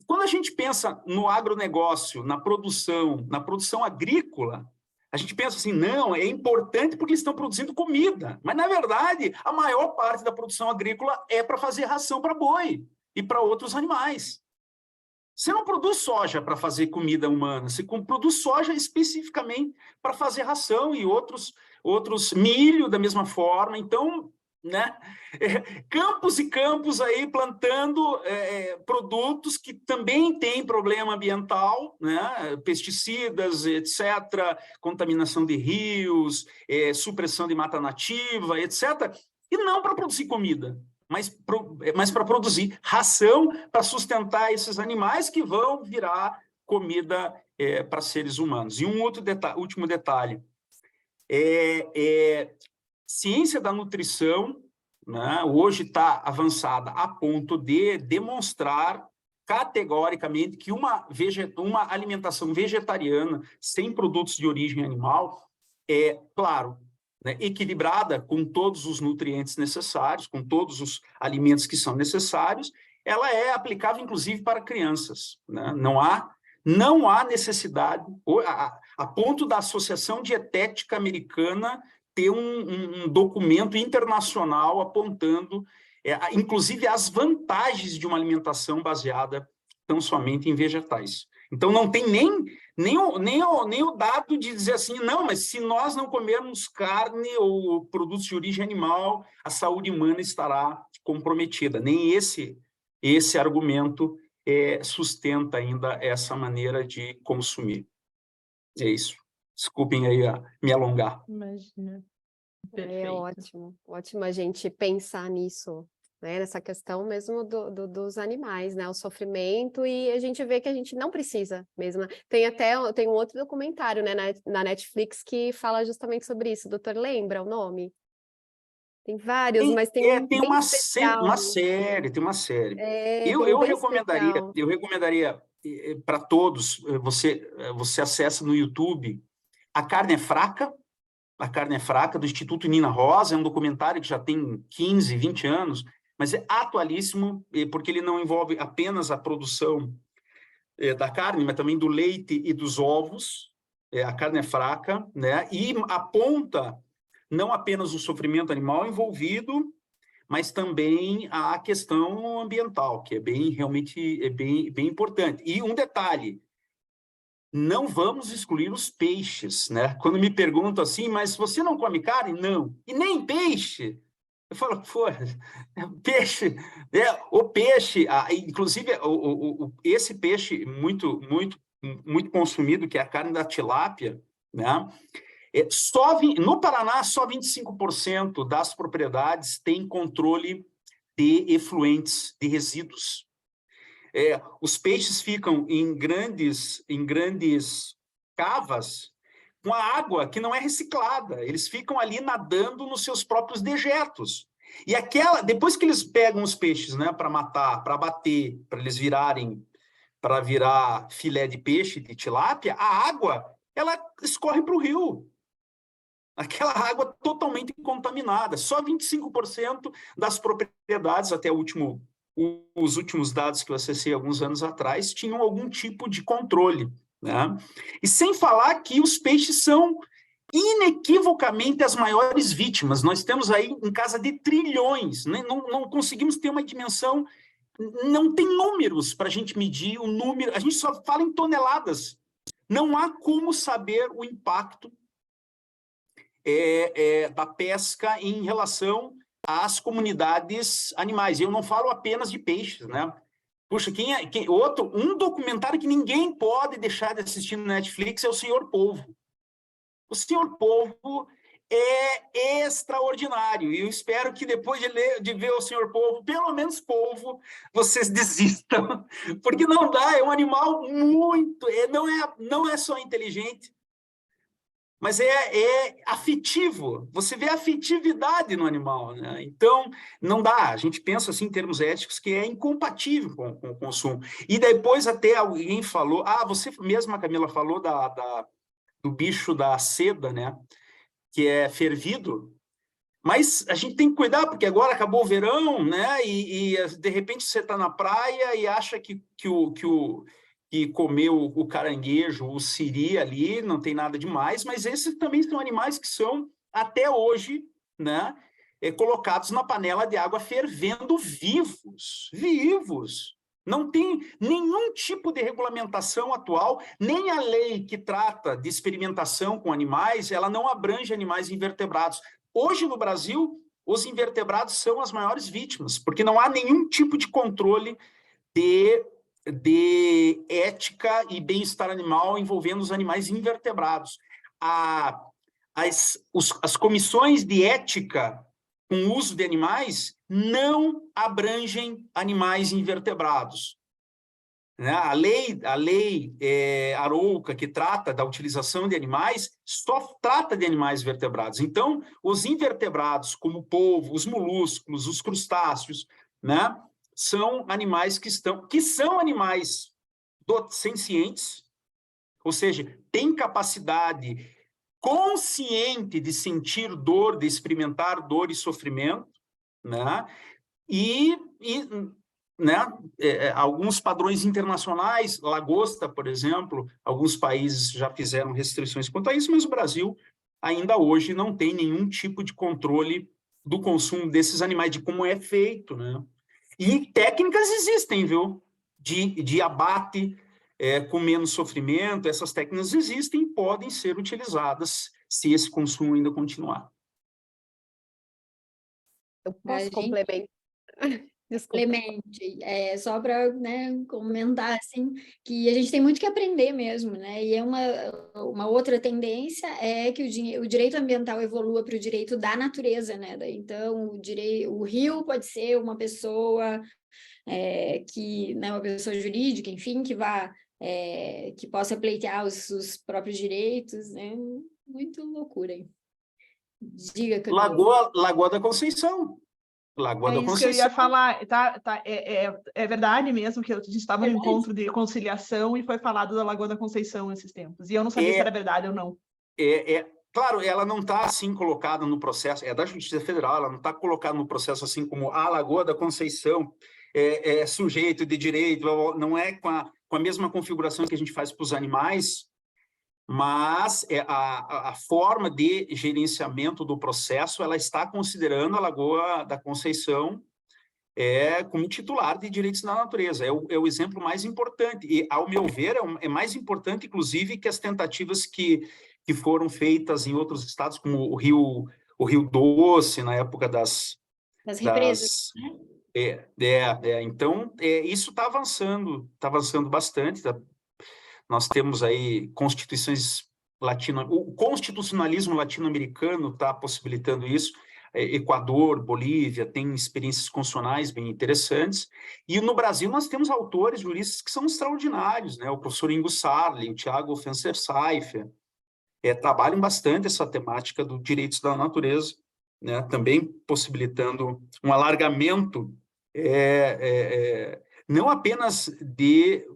Quando a gente pensa no agronegócio, na produção agrícola, a gente pensa assim, não, é importante porque eles estão produzindo comida. Mas, na verdade, a maior parte da produção agrícola é para fazer ração para boi e para outros animais. Você não produz soja para fazer comida humana, você produz soja especificamente para fazer ração e outros milho da mesma forma. Então, né, campos e campos aí plantando produtos que também têm problema ambiental, né, pesticidas, etc., contaminação de rios, supressão de mata nativa, etc., e não para produzir comida, mas para produzir ração para sustentar esses animais que vão virar comida para seres humanos. E um último detalhe, ciência da nutrição, né, hoje está avançada a ponto de demonstrar categoricamente que uma alimentação vegetariana sem produtos de origem animal é, claro, né, equilibrada com todos os nutrientes necessários, com todos os alimentos que são necessários, ela é aplicável, inclusive, para crianças, né? Não há necessidade, a ponto da Associação Dietética Americana ter um documento internacional apontando, inclusive, as vantagens de uma alimentação baseada tão somente em vegetais. Então, não tem nem o dado de dizer assim, não, mas se nós não comermos carne ou produtos de origem animal, a saúde humana estará comprometida. Nem esse argumento sustenta ainda essa maneira de consumir. É isso. Desculpem aí me alongar. Imagina. É Perfeito. ótimo, ótimo a gente pensar nisso, né? Nessa questão mesmo dos animais, né? O sofrimento, e a gente vê que a gente não precisa mesmo, né? Tem um outro documentário, né, na Netflix que fala justamente sobre isso. Doutor, lembra o nome? Tem vários, mas tem um Tem bem uma especial. série, tem uma série. Tem Eu um bem recomendaria para todos, você acessa no YouTube A Carne é Fraca, A Carne é Fraca, do Instituto Nina Rosa, é um documentário que já tem 15, 20 anos, mas é atualíssimo, porque ele não envolve apenas a produção da carne, mas também do leite e dos ovos. A carne é fraca, né? E aponta não apenas o sofrimento animal envolvido, mas também a questão ambiental, que realmente bem importante. E um detalhe, não vamos excluir os peixes, né? Quando me perguntam assim, mas você não come carne? Não. E nem peixe? Eu falo, pô, peixe, o peixe, inclusive esse peixe muito consumido, que é a carne da tilápia, né? No Paraná, só 25% das propriedades têm controle de efluentes, de resíduos. Os peixes ficam em grandes cavas com a água que não é reciclada. Eles ficam ali nadando nos seus próprios dejetos. E depois que eles pegam os peixes, né, para matar, para abater, para virar filé de peixe, de tilápia, a água, ela escorre para o rio. Aquela água totalmente contaminada. Só 25% das propriedades, até os últimos dados que eu acessei alguns anos atrás, tinham algum tipo de controle, né? E sem falar que os peixes são inequivocamente as maiores vítimas. Nós temos aí em casa de trilhões, né? Não conseguimos ter uma dimensão, não tem números para a gente medir o número, a gente só fala em toneladas. Não há como saber o impacto da pesca em relação às comunidades animais. Eu não falo apenas de peixes, né? Puxa, um documentário que ninguém pode deixar de assistir no Netflix é O Senhor Polvo. O Senhor Polvo é extraordinário, e eu espero que depois de ver O Senhor Polvo, pelo menos polvo, vocês desistam, porque não dá, é um animal muito, não é só inteligente, mas é afetivo, você vê a afetividade no animal, né? Então, não dá, a gente pensa assim em termos éticos que é incompatível com o consumo. E depois até alguém falou, você mesma, Camila, falou do bicho da seda, né? Que é fervido, mas a gente tem que cuidar, porque agora acabou o verão, né? E de repente você está na praia e acha que comeu o caranguejo, o siri ali, não tem nada demais, mas esses também são animais que são, até hoje, né, colocados na panela de água fervendo vivos. Não tem nenhum tipo de regulamentação atual, nem a lei que trata de experimentação com animais, ela não abrange animais invertebrados. Hoje, no Brasil, os invertebrados são as maiores vítimas, porque não há nenhum tipo de controle de ética e bem-estar animal envolvendo os animais invertebrados. As comissões de ética com o uso de animais não abrangem animais invertebrados. A lei Arouca, que trata da utilização de animais, só trata de animais vertebrados. Então, os invertebrados, como o polvo, os molúsculos, os crustáceos, né, são animais que são animais sencientes, ou seja, têm capacidade consciente de sentir dor, de experimentar dor e sofrimento, né? Né, alguns padrões internacionais, lagosta, por exemplo, alguns países já fizeram restrições quanto a isso, mas o Brasil ainda hoje não tem nenhum tipo de controle do consumo desses animais, de como é feito, né? E técnicas existem, viu? De abate com menos sofrimento, essas técnicas existem e podem ser utilizadas se esse consumo ainda continuar. Eu posso complementar? Desculpa. Complemente, só para, né, comentar assim, que a gente tem muito que aprender mesmo, né? E uma outra tendência é que o direito ambiental evolua para o direito da natureza, né? Então, o rio pode ser uma pessoa que, né, uma pessoa jurídica, enfim, que possa pleitear os próprios direitos, né? Muito loucura aí. Diga, Camila. Lagoa da Conceição. Lagoa É da isso que eu Conceição. ia falar, é verdade mesmo que a gente estava no encontro de conciliação e foi falado da Lagoa da Conceição esses tempos, e eu não sabia se era verdade ou não. Claro, ela não está assim colocada no processo, é da Justiça Federal, ela não está colocada no processo assim como a Lagoa da Conceição é sujeito de direito, não é com a mesma configuração que a gente faz para os animais, mas a forma de gerenciamento do processo, ela está considerando a Lagoa da Conceição como titular de direitos da natureza. É o exemplo mais importante. E, ao meu ver, é mais importante, inclusive, que as tentativas que foram feitas em outros estados, como o Rio Doce, na época Das represas, né? Então, isso está avançando bastante. Nós temos aí constituições o constitucionalismo latino-americano está possibilitando isso. Equador, Bolívia, tem experiências constitucionais bem interessantes. E no Brasil nós temos autores, juristas que são extraordinários, né? O professor Ingo Sarli, o Thiago Fencer-Seifer, trabalham bastante essa temática dos direitos da natureza, né? Também possibilitando um alargamento não apenas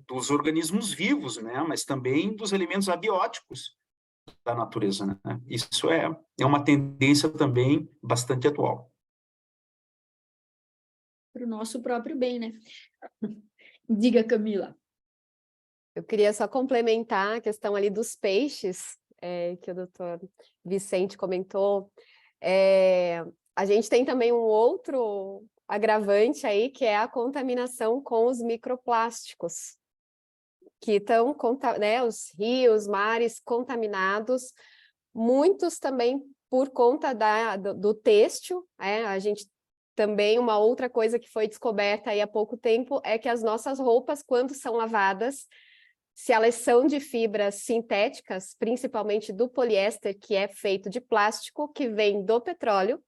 dos organismos vivos, né? Mas também dos elementos abióticos da natureza, né? Isso é uma tendência também bastante atual. Para o nosso próprio bem, né? Diga, Camila. Eu queria só complementar a questão ali dos peixes, que o doutor Vicente comentou. A gente tem também um outro agravante aí, que é a contaminação com os microplásticos, que estão, né, os rios, mares contaminados, muitos também por conta do têxtil, a gente também, uma outra coisa que foi descoberta aí há pouco tempo é que as nossas roupas, quando são lavadas, se elas são de fibras sintéticas, principalmente do poliéster, que é feito de plástico, que vem do petróleo,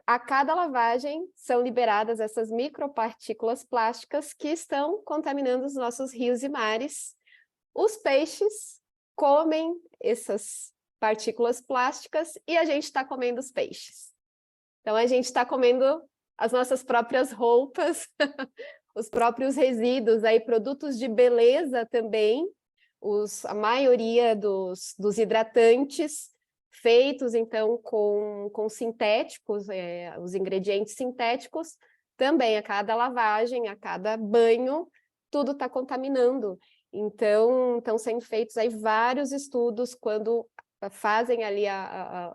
a cada lavagem são liberadas essas micropartículas plásticas que estão contaminando os nossos rios e mares. Os peixes comem essas partículas plásticas e a gente está comendo os peixes. Então, a gente está comendo as nossas próprias roupas, os próprios resíduos, aí, produtos de beleza também, a maioria dos hidratantes feitos, então, com sintéticos, os ingredientes sintéticos, também a cada lavagem, a cada banho, tudo está contaminando. Então, estão sendo feitos aí vários estudos quando fazem ali a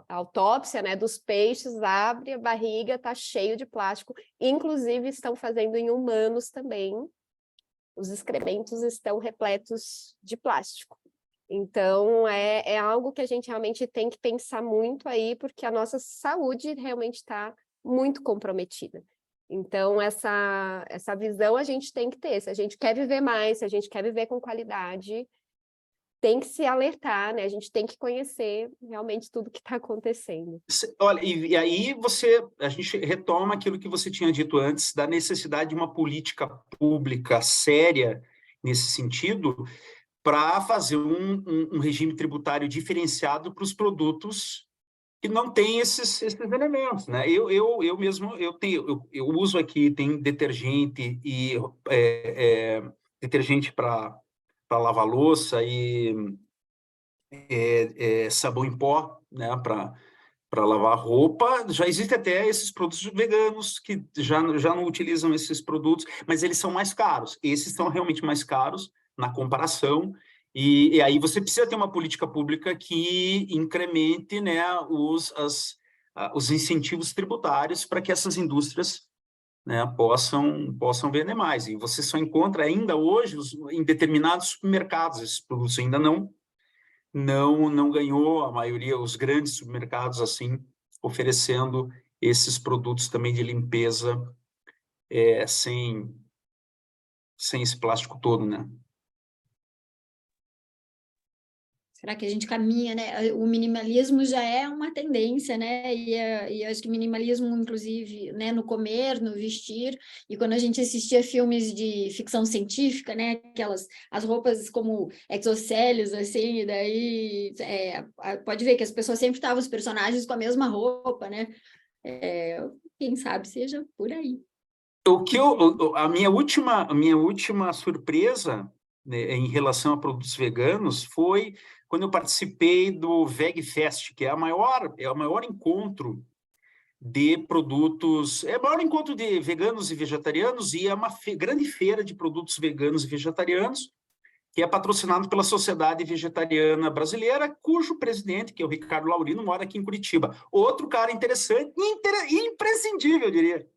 autópsia, né, dos peixes, abre a barriga, está cheio de plástico, inclusive estão fazendo em humanos também, os excrementos estão repletos de plástico. Então, é algo que a gente realmente tem que pensar muito aí, porque a nossa saúde realmente está muito comprometida. Então, essa visão a gente tem que ter. Se a gente quer viver mais, se a gente quer viver com qualidade, tem que se alertar, né? A gente tem que conhecer realmente tudo que está acontecendo. Olha, e aí a gente retoma aquilo que você tinha dito antes, da necessidade de uma política pública séria nesse sentido, para fazer um regime tributário diferenciado para os produtos que não têm esses elementos, né? Eu mesmo eu uso aqui, tem detergente e detergente para lavar louça e sabão em pó, né? Para lavar roupa. Já existem até esses produtos veganos que já não utilizam esses produtos, mas eles são mais caros. Esses são realmente mais caros na comparação, e aí você precisa ter uma política pública que incremente, né, os incentivos tributários para que essas indústrias, né, possam vender mais. E você só encontra ainda hoje em determinados supermercados esses produtos, ainda não ganhou a maioria, os grandes supermercados assim, oferecendo esses produtos também de limpeza sem esse plástico todo, né? Será que a gente caminha, né? O minimalismo já é uma tendência, né? E acho que minimalismo, inclusive, né? No comer, no vestir. E quando a gente assistia filmes de ficção científica, né? As roupas como exocélios, assim, e daí pode ver que as pessoas sempre estavam, os personagens com a mesma roupa, né? Quem sabe seja por aí. A minha última surpresa, né, em relação a produtos veganos foi quando eu participei do VegFest, que é o maior encontro de produtos, é o maior encontro de veganos e vegetarianos, e é uma grande feira de produtos veganos e vegetarianos, que é patrocinado pela Sociedade Vegetariana Brasileira, cujo presidente, que é o Ricardo Laurino, mora aqui em Curitiba. Outro cara interessante e imprescindível, eu diria.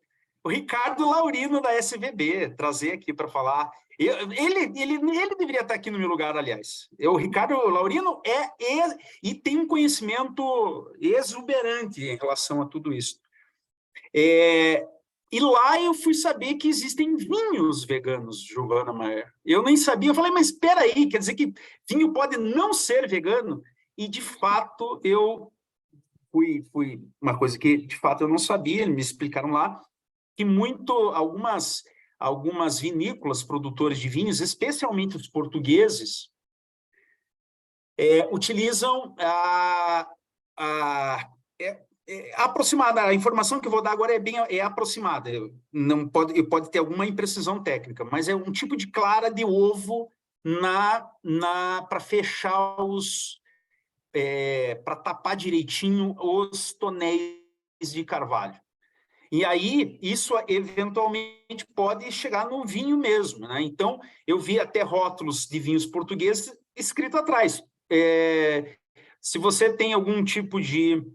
O Ricardo Laurino da SVB, trazer aqui para falar. Ele deveria estar aqui no meu lugar, aliás. O Ricardo Laurino e tem um conhecimento exuberante em relação a tudo isso. E lá eu fui saber que existem vinhos veganos, Giovana Maier. Eu nem sabia, eu falei, mas espera aí, quer dizer que vinho pode não ser vegano? E, de fato, eu fui uma coisa que, de fato, eu não sabia, me explicaram lá, que algumas vinícolas, produtores de vinhos, especialmente os portugueses, utilizam aproximada. A informação que eu vou dar agora é aproximada. Pode ter alguma imprecisão técnica, mas é um tipo de clara de ovo para fechar para tapar direitinho os tonéis de carvalho. E aí, isso eventualmente pode chegar no vinho mesmo, né? Então, eu vi até rótulos de vinhos portugueses escrito atrás. Se você tem algum tipo de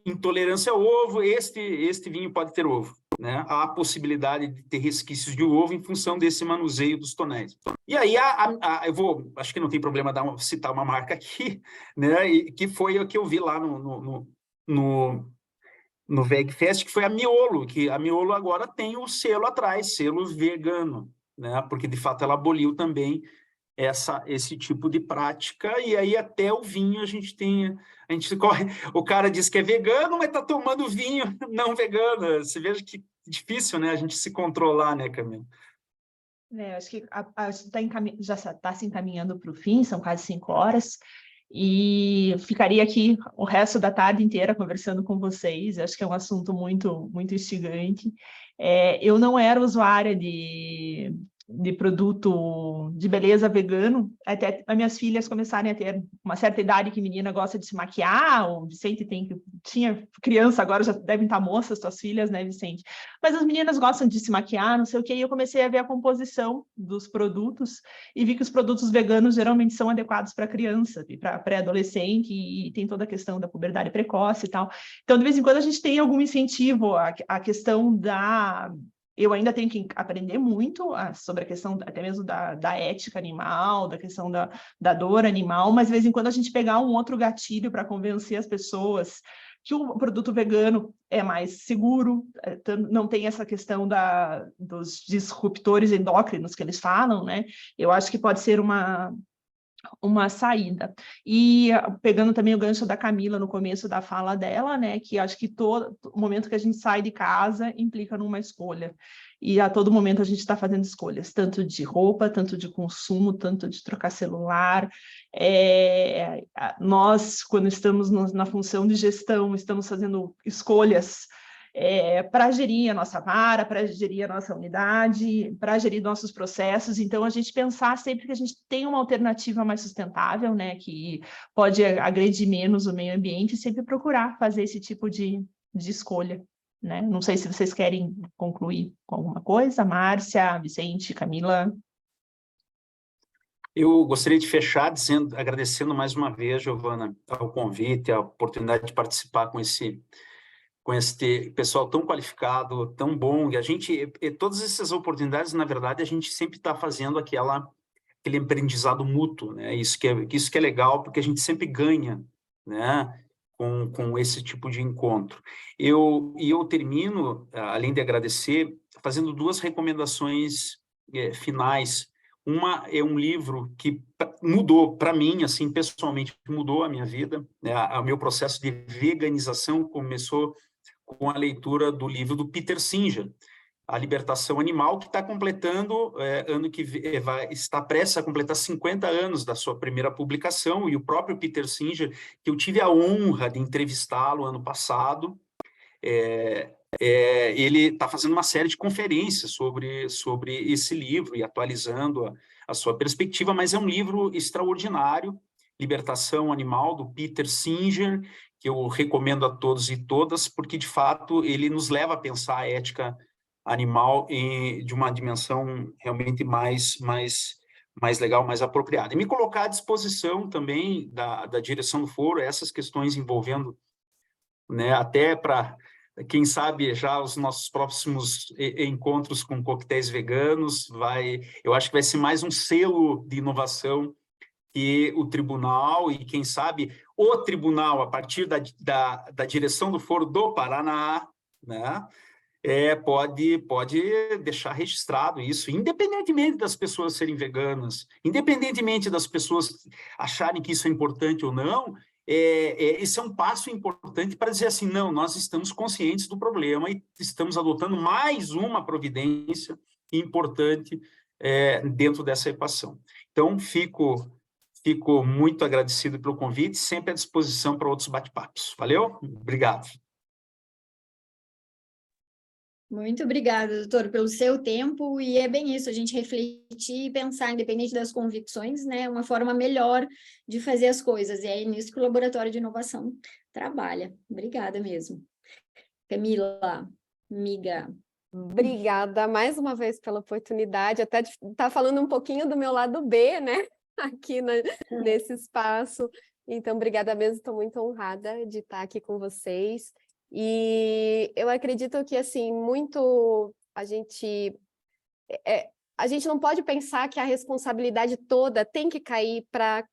intolerância ao ovo, este vinho pode ter ovo, né? Há a possibilidade de ter resquícios de ovo em função desse manuseio dos tonéis. E aí, acho que não tem problema citar uma marca aqui, né? Que foi o que eu vi lá no VegFest, que foi a Miolo, que a Miolo agora tem o selo atrás, selo vegano, né? Porque, de fato, ela aboliu também esse tipo de prática, e aí até o vinho a gente corre, o cara diz que é vegano, mas está tomando vinho não vegano. Você veja que difícil, né, a gente se controlar, né, Camila? Acho que já está se encaminhando para o fim, são quase 5 horas, e ficaria aqui o resto da tarde inteira conversando com vocês. Acho que é um assunto muito, muito instigante. Eu não era usuária de produto de beleza vegano, até as minhas filhas começarem a ter uma certa idade que menina gosta de se maquiar, o Vicente tinha criança, agora já devem estar moças, tuas filhas, né, Vicente? Mas as meninas gostam de se maquiar, não sei o quê, e eu comecei a ver a composição dos produtos e vi que os produtos veganos geralmente são adequados para criança, para pré-adolescente, e tem toda a questão da puberdade precoce e tal. Então, de vez em quando, a gente tem algum incentivo à questão eu ainda tenho que aprender muito sobre a questão até mesmo da ética animal, da questão da dor animal, mas de vez em quando a gente pegar um outro gatilho para convencer as pessoas que o produto vegano é mais seguro, não tem essa questão dos disruptores endócrinos que eles falam, né? Eu acho que pode ser uma saída. E pegando também o gancho da Camila no começo da fala dela, né, que acho que todo o momento que a gente sai de casa implica numa escolha. E a todo momento a gente está fazendo escolhas, tanto de roupa, tanto de consumo, tanto de trocar celular. Nós, quando estamos na função de gestão, estamos fazendo escolhas para gerir a nossa vara, para gerir a nossa unidade, para gerir nossos processos. Então, a gente pensar sempre que a gente tem uma alternativa mais sustentável, né, que pode agredir menos o meio ambiente, e sempre procurar fazer esse tipo de escolha, né? Não sei se vocês querem concluir com alguma coisa, Márcia, Vicente, Camila. Eu gostaria de fechar agradecendo mais uma vez, Giovana, o convite, a oportunidade de participar com esse pessoal tão qualificado, tão bom. E todas essas oportunidades, na verdade, a gente sempre está fazendo aquele aprendizado mútuo, né? Isso que é legal, porque a gente sempre ganha, né? com esse tipo de encontro. Eu termino, além de agradecer, fazendo 2 recomendações finais. Uma é um livro que mudou, para mim, assim, pessoalmente, mudou a minha vida, né? O meu processo de veganização começou com a leitura do livro do Peter Singer, A Libertação Animal, que está completando, ano que está prestes a completar 50 anos da sua primeira publicação, e o próprio Peter Singer, que eu tive a honra de entrevistá-lo ano passado, ele está fazendo uma série de conferências sobre esse livro e atualizando a sua perspectiva, mas é um livro extraordinário, Libertação Animal, do Peter Singer, que eu recomendo a todos e todas, porque, de fato, ele nos leva a pensar a ética animal de uma dimensão realmente mais legal, mais apropriada. E me colocar à disposição também da direção do foro, essas questões envolvendo, né, até para, quem sabe, já os nossos próximos encontros com coquetéis veganos, eu acho que vai ser mais um selo de inovação que o tribunal, e quem sabe o tribunal, a partir da direção do foro do Paraná, né, pode deixar registrado isso, independentemente das pessoas serem veganas, independentemente das pessoas acharem que isso é importante ou não, esse é um passo importante para dizer assim, não, nós estamos conscientes do problema e estamos adotando mais uma providência importante dentro dessa equação. Então, fico muito agradecido pelo convite, sempre à disposição para outros bate-papos. Valeu? Obrigado. Muito obrigada, doutor, pelo seu tempo, e é bem isso, a gente refletir e pensar, independente das convicções, né, uma forma melhor de fazer as coisas, e é nisso que o Laboratório de Inovação trabalha. Obrigada mesmo. Camila, amiga. Obrigada mais uma vez pela oportunidade, até de estar falando um pouquinho do meu lado B, né, aqui nesse espaço. Então, obrigada mesmo, estou muito honrada de estar aqui com vocês. E eu acredito que, assim, muito a gente não pode pensar que a responsabilidade toda tem que cair para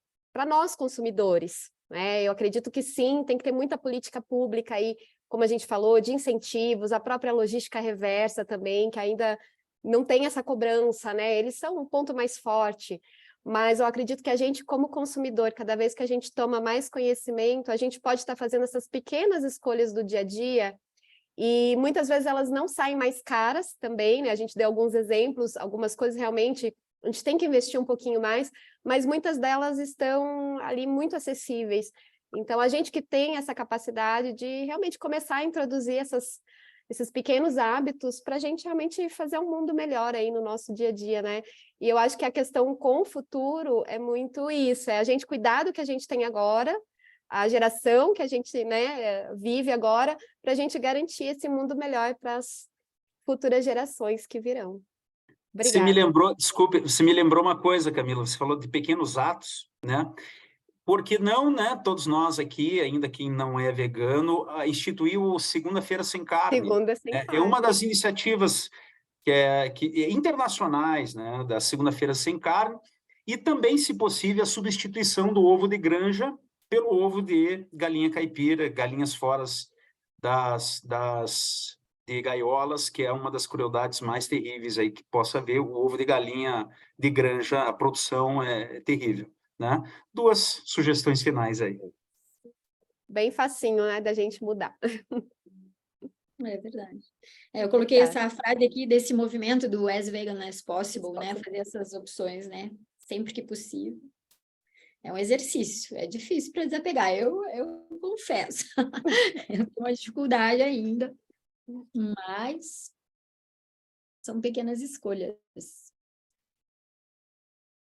nós, consumidores, né? Eu acredito que sim, tem que ter muita política pública aí, como a gente falou, de incentivos, a própria logística reversa também, que ainda não tem essa cobrança, né? Eles são um ponto mais forte. Mas eu acredito que a gente, como consumidor, cada vez que a gente toma mais conhecimento, a gente pode estar fazendo essas pequenas escolhas do dia a dia, e muitas vezes elas não saem mais caras também, né? A gente deu alguns exemplos, algumas coisas realmente a gente tem que investir um pouquinho mais, mas muitas delas estão ali muito acessíveis. Então, a gente que tem essa capacidade de realmente começar a introduzir esses pequenos hábitos para a gente realmente fazer um mundo melhor aí no nosso dia a dia, né? E eu acho que a questão com o futuro é muito isso, é a gente cuidar do que a gente tem agora, a geração que a gente, né, vive agora, para a gente garantir esse mundo melhor para as futuras gerações que virão. Obrigada. Desculpe, você me lembrou uma coisa, Camila, você falou de pequenos atos, né? Por que não, né, todos nós aqui, ainda quem não é vegano, instituiu o Segunda-feira Sem Carne. Segunda sem carne. É uma das iniciativas internacionais, né, da Segunda-feira Sem Carne, e também, se possível, a substituição do ovo de granja pelo ovo de galinha caipira, galinhas fora de gaiolas, que é uma das crueldades mais terríveis aí que possa haver. O ovo de galinha de granja, a produção é terrível, né? 2 sugestões finais aí. Bem facinho, né, da gente mudar. É verdade. Eu coloquei essa frase aqui desse movimento do As Vegan as Possible, né? Fazer essas opções, né? Sempre que possível. É um exercício, é difícil para desapegar, eu confesso. Eu tenho uma dificuldade ainda, mas são pequenas escolhas.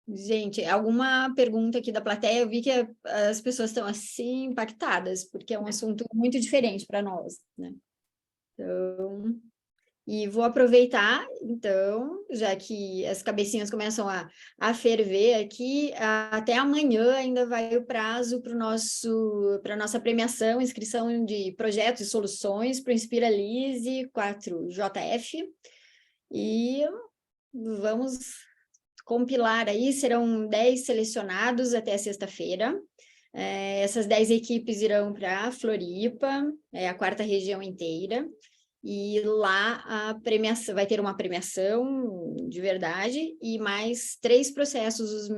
Gente, alguma pergunta aqui da plateia? Eu vi que as pessoas estão assim impactadas, porque é um assunto muito diferente para nós, né? Então, e vou aproveitar, então, já que as cabecinhas começam a ferver aqui, até amanhã ainda vai o prazo para a nossa premiação, inscrição de projetos e soluções para o Inspira Lise 4JF, e vamos compilar aí, serão 10 selecionados até sexta-feira. Essas 10 equipes irão para Floripa, a 4ª região inteira, e lá a premiação, vai ter uma premiação de verdade e mais 3 processos,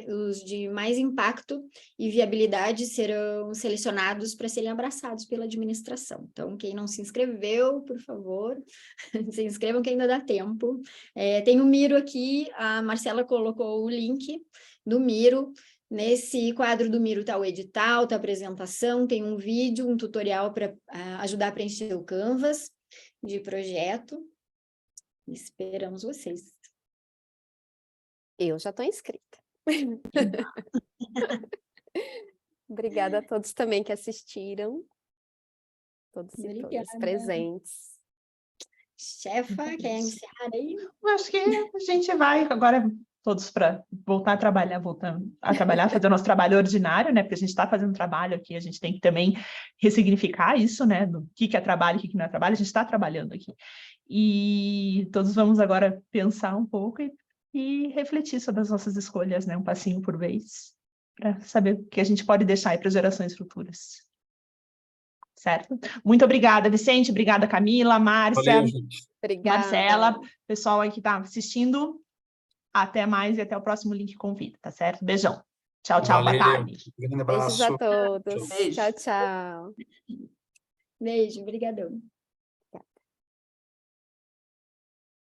os de mais impacto e viabilidade serão selecionados para serem abraçados pela administração. Então, quem não se inscreveu, por favor, se inscrevam que ainda dá tempo. Tem o Miro aqui, a Marcela colocou o link do Miro. Nesse quadro do Miro está o edital, está a apresentação, tem um vídeo, um tutorial para ajudar a preencher o Canvas de projeto. Esperamos vocês. Eu já estou inscrita. Obrigada a todos também que assistiram. Todos e todas presentes. Chefa, quer encerrar aí? Acho que a gente vai agora todos para voltar a trabalhar, fazer o nosso trabalho ordinário, né? Porque a gente está fazendo trabalho aqui, a gente tem que também ressignificar isso, né? Do que é trabalho, o que não é trabalho, a gente está trabalhando aqui. E todos vamos agora pensar um pouco e refletir sobre as nossas escolhas, né? Um passinho por vez, para saber o que a gente pode deixar aí para as gerações futuras. Certo? Muito obrigada, Vicente, obrigada, Camila, Márcia, Valeu, gente. Obrigada. Marcela, pessoal aí que está assistindo. Até mais e até o próximo link convida, tá certo? Beijão. Tchau, tchau, boa Valeu. tarde. Grande Beijos abraço. a todos. Beijo. Tchau, tchau. Beijo, brigadão.